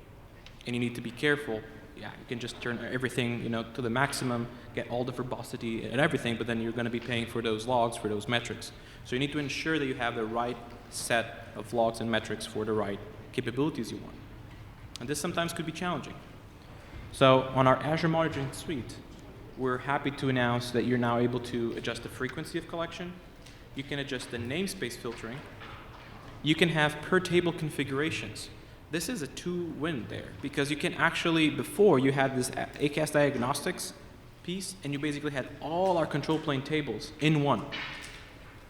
A: And you need to be careful. Yeah, you can just turn everything, to the maximum, get all the verbosity and everything, but then you're going to be paying for those logs, for those metrics. So you need to ensure that you have the right set of logs and metrics for the right capabilities you want. And this sometimes could be challenging. So on our Azure Monitoring Suite, we're happy to announce that you're now able to adjust the frequency of collection. You can adjust the namespace filtering. You can have per table configurations. This is a 2-win there, because you can actually, before you had this AKS diagnostics piece, and you basically had all our control plane tables in one,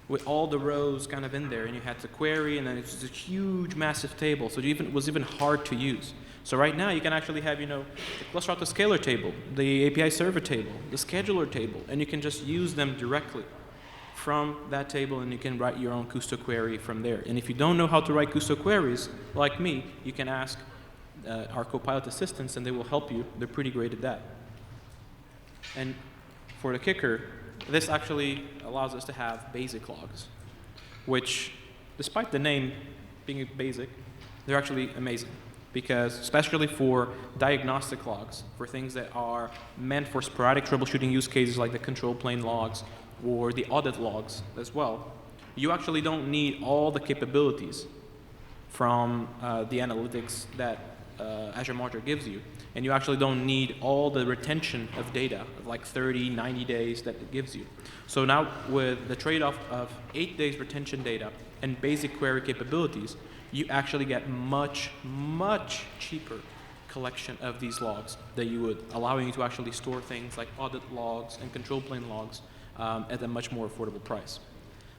A: with all the rows kind of in there, and you had to query, and then it's just a huge, massive table, so it was even hard to use. So right now, you can actually have, the cluster autoscaler table, the API server table, the scheduler table, and you can just use them directly from that table, and you can write your own Kusto query from there. And if you don't know how to write Kusto queries, like me, you can ask our Copilot assistants, and they will help you. They're pretty great at that. And for the kicker, this actually allows us to have basic logs, which, despite the name being basic, they're actually amazing. Because especially for diagnostic logs, for things that are meant for sporadic troubleshooting use cases like the control plane logs or the audit logs as well, you actually don't need all the capabilities from the analytics that Azure Monitor gives you. And you actually don't need all the retention of data, of like 30, 90 days that it gives you. So now with the trade-off of 8 days retention data and basic query capabilities, you actually get much, much cheaper collection of these logs that you would, allowing you to actually store things like audit logs and control plane logs at a much more affordable price.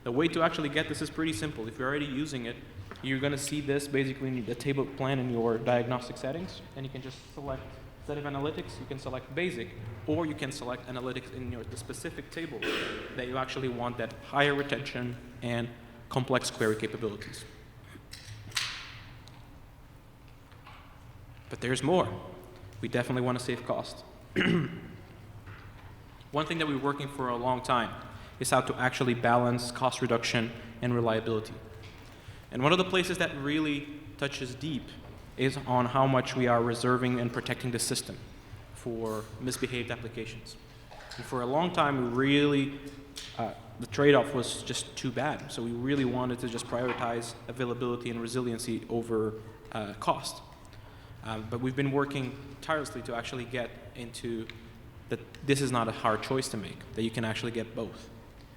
A: The way to actually get this is pretty simple. If you're already using it, you're going to see this basically in the table plan in your diagnostic settings, and you can just select, instead of analytics, you can select basic, or you can select analytics in the specific table that you actually want that higher retention and complex query capabilities. But there's more. We definitely want to save cost. One thing that we're working for a long time is how to actually balance cost reduction and reliability. And one of the places that really touches deep is on how much we are reserving and protecting the system for misbehaved applications. And for a long time, we really, the trade-off was just too bad. So we really wanted to just prioritize availability and resiliency over cost. But we've been working tirelessly to actually get into that this is not a hard choice to make, that you can actually get both.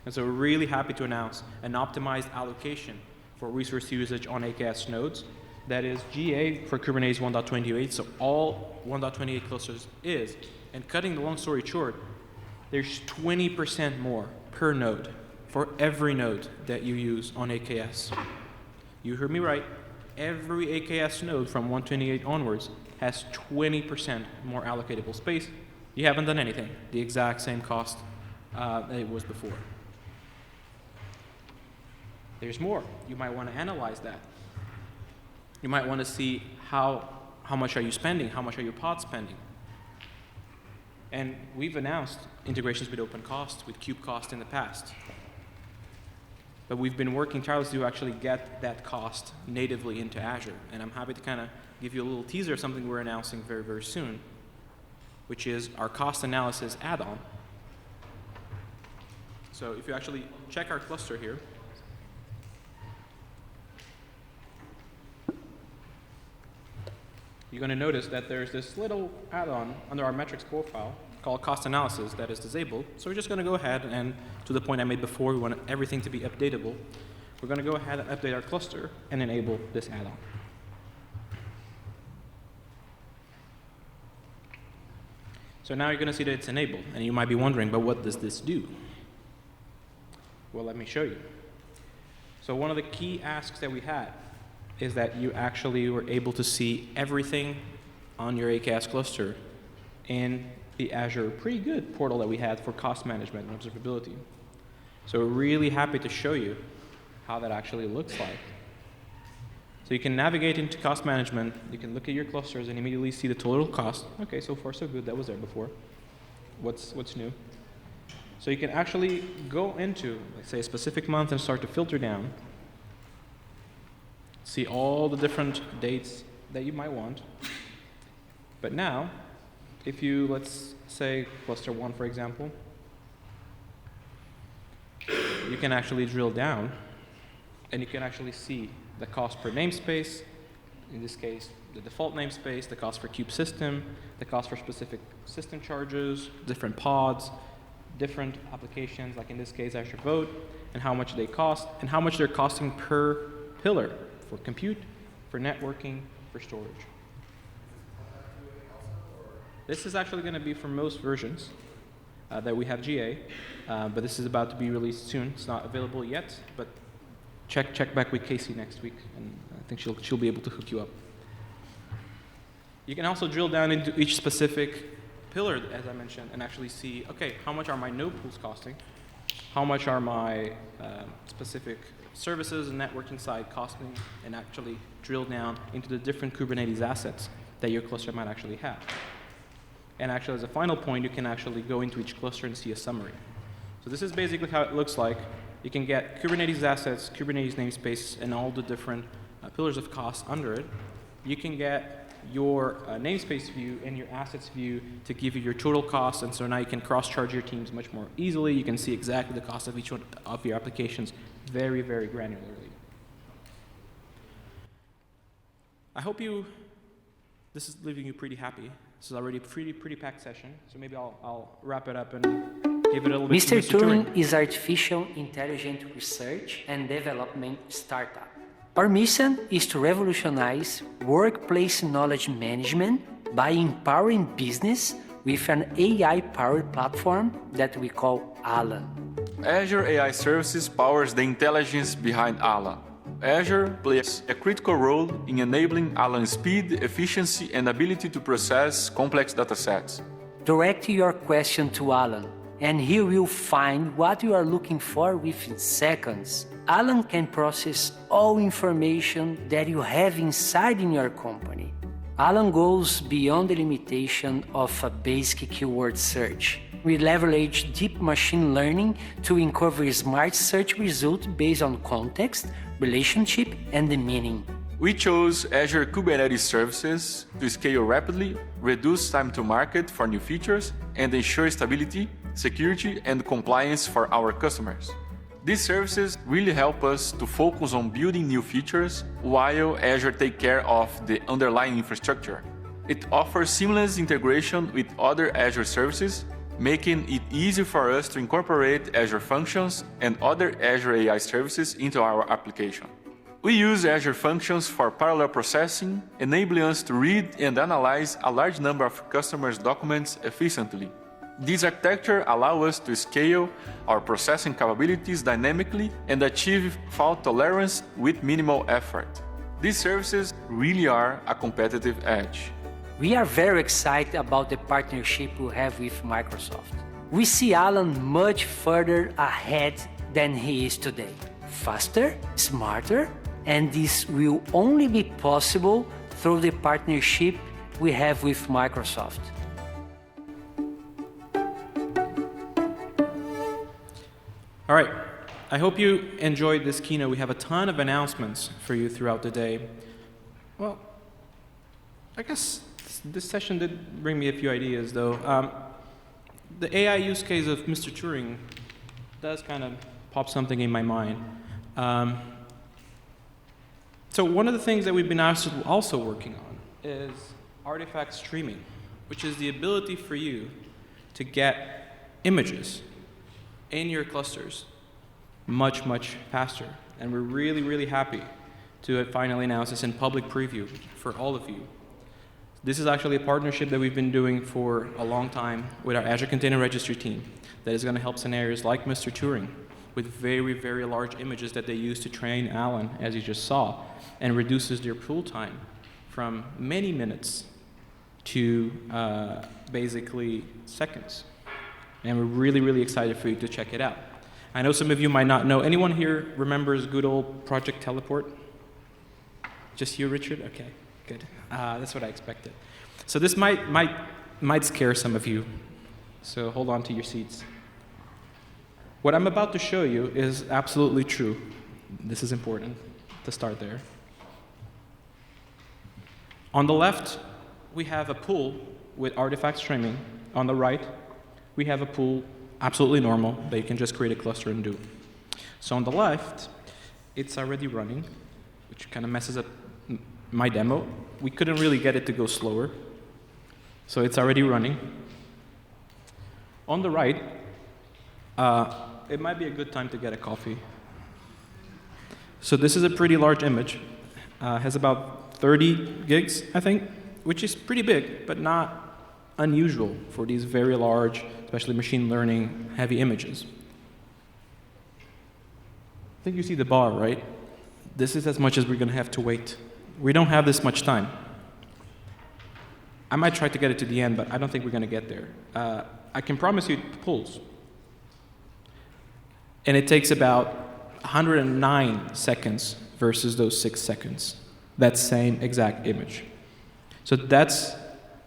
A: And so we're really happy to announce an optimized allocation for resource usage on AKS nodes that is GA for Kubernetes 1.28, so all 1.28 clusters is. And cutting the long story short, there's 20% more per node for every node that you use on AKS. You heard me right. Every AKS node from 128 onwards has 20% more allocatable space. You haven't done anything. The exact same cost that it was before. There's more. You might want to analyze that. You might want to see how much are you spending, how much are your pods spending. And we've announced integrations with OpenCost, with KubeCost in the past. But we've been working tirelessly to actually get that cost natively into Azure. And I'm happy to kind of give you a little teaser of something we're announcing very, very soon, which is our cost analysis add-on. So if you actually check our cluster here, you're going to notice that there's this little add-on under our metrics profile called cost analysis that is disabled. So we're just going to go ahead and, to the point I made before, we want everything to be updatable. We're going to go ahead and update our cluster and enable this add-on. So now you're going to see that it's enabled, and you might be wondering, but what does this do? Well, let me show you. So one of the key asks that we had is that you actually were able to see everything on your AKS cluster in the Azure pretty good portal that we had for cost management and observability. So we're really happy to show you how that actually looks like. So you can navigate into cost management, you can look at your clusters and immediately see the total cost. Okay, so far so good, that was there before. What's new? So you can actually go into, let's say, a specific month and start to filter down, see all the different dates that you might want. But now, if you, let's say, cluster 1, for example, you can actually drill down, and you can actually see the cost per namespace, in this case, the default namespace, the cost for kube system, the cost for specific system charges, different pods, different applications, like in this case, Azure Vote, and how much they cost, and how much they're costing per pillar for compute, for networking, for storage. This is actually going to be for most versions that we have GA, but this is about to be released soon. It's not available yet, but check back with Casey next week, and I think she'll be able to hook you up. You can also drill down into each specific pillar, as I mentioned, and actually see, okay, how much are my node pools costing? how much are my specific services and networking side costing, and actually drill down into the different Kubernetes assets that your cluster might actually have. And actually, as a final point, you can actually go into each cluster and see a summary. So this is basically how it looks like. You can get Kubernetes assets, Kubernetes namespace, and all the different pillars of cost under it. You can get your namespace view and your assets view to give you your total cost, and so now you can cross-charge your teams much more easily. You can see exactly the cost of each one of your applications very, very granularly. I hope this is leaving you pretty happy. This is already a pretty packed session, so maybe I'll wrap it up and give it a little bit to
G: Mr. Turing is artificial intelligence research and development startup. Our mission is to revolutionize workplace knowledge management by empowering business with an AI-powered platform that we call Alan.
H: Azure AI Services powers the intelligence behind Alan. Azure plays a critical role in enabling Alan's speed, efficiency, and ability to process complex datasets.
G: Direct your question to Alan, and he will find what you are looking for within seconds. Alan can process all information that you have inside in your company. Alan goes beyond the limitation of a basic keyword search. We leverage deep machine learning to uncover smart search results based on context, relationship, and the meaning.
H: We chose Azure Kubernetes Services to scale rapidly, reduce time to market for new features, and ensure stability, security, and compliance for our customers. These services really help us to focus on building new features while Azure takes care of the underlying infrastructure. It offers seamless integration with other Azure services, making it easy for us to incorporate Azure Functions and other Azure AI services into our application. We use Azure Functions for parallel processing, enabling us to read and analyze a large number of customers' documents efficiently. This architecture allows us to scale our processing capabilities dynamically and achieve fault tolerance with minimal effort. These services really are a competitive edge.
G: We are very excited about the partnership we have with Microsoft. We see Alan much further ahead than he is today. Faster, smarter, and this will only be possible through the partnership we have with Microsoft.
A: All right, I hope you enjoyed this keynote. We have a ton of announcements for you throughout the day. Well, I guess this session did bring me a few ideas, though. The AI use case of Mr. Turing does kind of pop something in my mind. So one of the things that we've been also working on is artifact streaming, which is the ability for you to get images in your clusters much, much faster. And we're really, really happy to finally announce this in public preview for all of you. This is actually a partnership that we've been doing for a long time with our Azure Container Registry team that is going to help scenarios like Mr. Turing with very, very large images that they use to train Alan, as you just saw, and reduces their pool time from many minutes to basically seconds. And we're really, really excited for you to check it out. I know some of you might not know. Anyone here remembers good old Project Teleport? Just you, Richard? Okay, good. That's what I expected. So this might scare some of you. So hold on to your seats. What I'm about to show you is absolutely true. This is important to start there. On the left, we have a pool with artifact streaming. On the right, we have a pool absolutely normal that you can just create a cluster and do. So on the left, it's already running, which kind of messes up my demo. We couldn't really get it to go slower. So it's already running. On the right, it might be a good time to get a coffee. So this is a pretty large image. Has about 30 gigs, I think, which is pretty big, but not unusual for these very large, especially machine learning heavy images. I think you see the bar, right? This is as much as we're going to have to wait. We don't have this much time. I might try to get it to the end, but I don't think we're going to get there. I can promise you it pulls. And it takes about 109 seconds versus those 6 seconds. That same exact image. So that's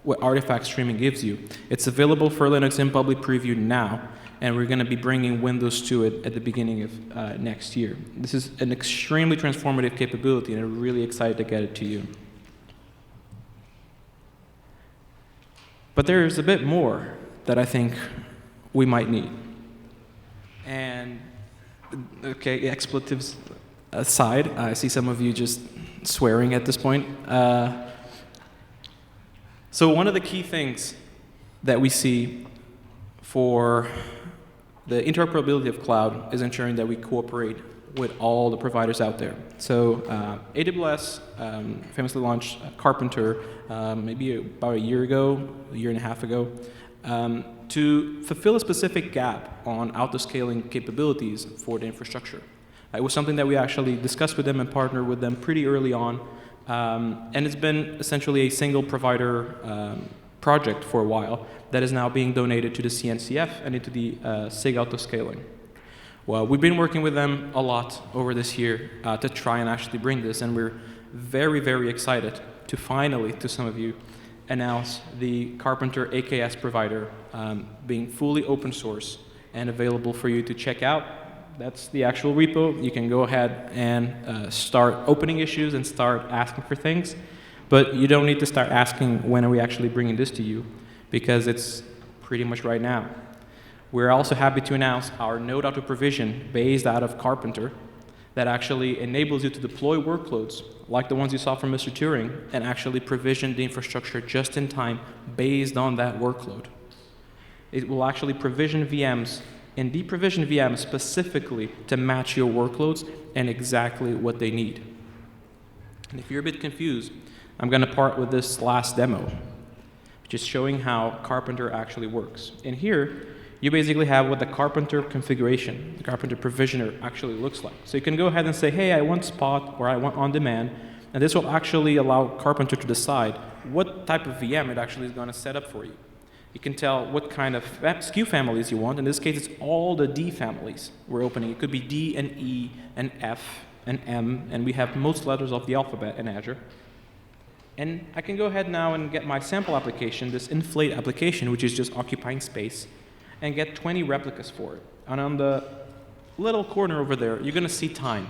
A: what artifact streaming gives you. It's available for Linux in public preview now, and we're going to be bringing Windows to it at the beginning of next year. This is an extremely transformative capability, and I'm really excited to get it to you. But there's a bit more that I think we might need. And, okay, expletives aside, I see some of you just swearing at this point. So one of the key things that we see for the interoperability of cloud is ensuring that we cooperate with all the providers out there. So AWS famously launched Karpenter maybe about a year and a half ago, to fulfill a specific gap on auto-scaling capabilities for the infrastructure. It was something that we actually discussed with them and partnered with them pretty early on, and it's been essentially a single provider project for a while that is now being donated to the CNCF and into the SIG auto-scaling. Well, we've been working with them a lot over this year to try and actually bring this, and we're very, very excited to finally, to some of you, announce the Karpenter AKS provider being fully open source and available for you to check out. That's the actual repo. You can go ahead and start opening issues and start asking for things, but you don't need to start asking when are we actually bringing this to you, because it's pretty much right now. We're also happy to announce our node auto provision based out of Karpenter that actually enables you to deploy workloads like the ones you saw from Mr. Turing and actually provision the infrastructure just in time based on that workload. It will actually provision VMs and deprovision VMs specifically to match your workloads and exactly what they need. And if you're a bit confused, I'm going to part with this last demo, just showing how Karpenter actually works. And here, you basically have what the Karpenter configuration, the Karpenter provisioner actually looks like. So you can go ahead and say, hey, I want Spot or I want on demand, and this will actually allow Karpenter to decide what type of VM it actually is going to set up for you. You can tell what kind of SKU families you want. In this case, it's all the D families we're opening. It could be D and E and F and M, and we have most letters of the alphabet in Azure. And I can go ahead now and get my sample application, this inflate application, which is just occupying space, and get 20 replicas for it. And on the little corner over there, you're going to see time,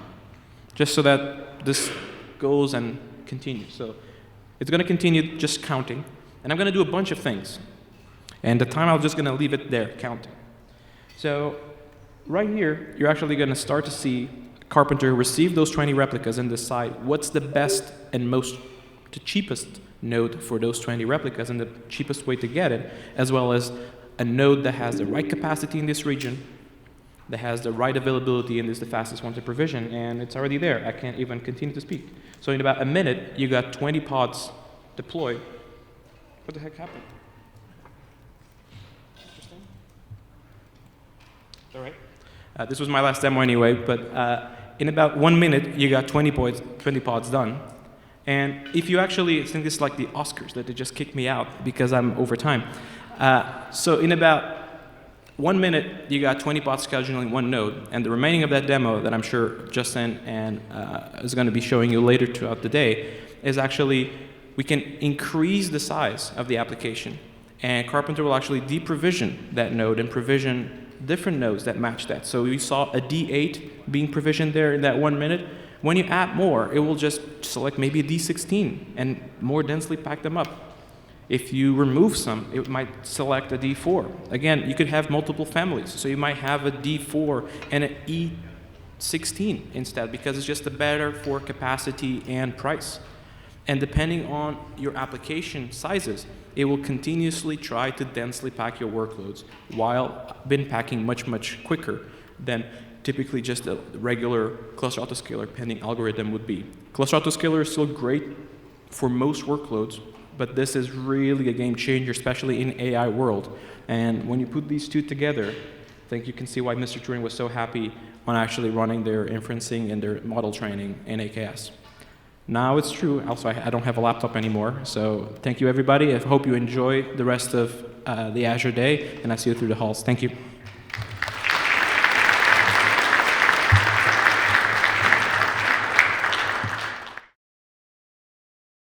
A: just so that this goes and continues. So it's going to continue just counting. And I'm going to do a bunch of things. And the time, I'm just going to leave it there, counting. So right here, you're actually going to start to see Karpenter receive those 20 replicas and decide what's the best and the cheapest node for those 20 replicas and the cheapest way to get it, as well as a node that has the right capacity in this region, that has the right availability and is the fastest one to provision, and it's already there. I can't even continue to speak. So in about a minute, you got 20 pods deployed. What the heck happened? Interesting. All right. This was my last demo anyway, but in about 1 minute, you got 20 pods done. And if you actually think this is like the Oscars, that they just kicked me out because I'm over time. So in about 1 minute, you got 20 pods scheduling one node, and the remaining of that demo that I'm sure Justin and is going to be showing you later throughout the day is actually we can increase the size of the application, and Karpenter will actually deprovision that node and provision different nodes that match that. So we saw a D8 being provisioned there in that 1 minute. When you add more, it will just select maybe a D16 and more densely pack them up. If you remove some, it might select a D4. Again, you could have multiple families. So you might have a D4 and an E16 instead, because it's just better for capacity and price. And depending on your application sizes, it will continuously try to densely pack your workloads while bin packing much, much quicker than typically just a regular cluster autoscaler pending algorithm would be. Cluster autoscaler is still great for most workloads, but this is really a game changer, especially in AI world. And when you put these two together, I think you can see why Mr. Turing was so happy on actually running their inferencing and their model training in AKS. Now it's true, also I don't have a laptop anymore, so thank you everybody. I hope you enjoy the rest of the Azure day, and I see you through the halls. Thank you.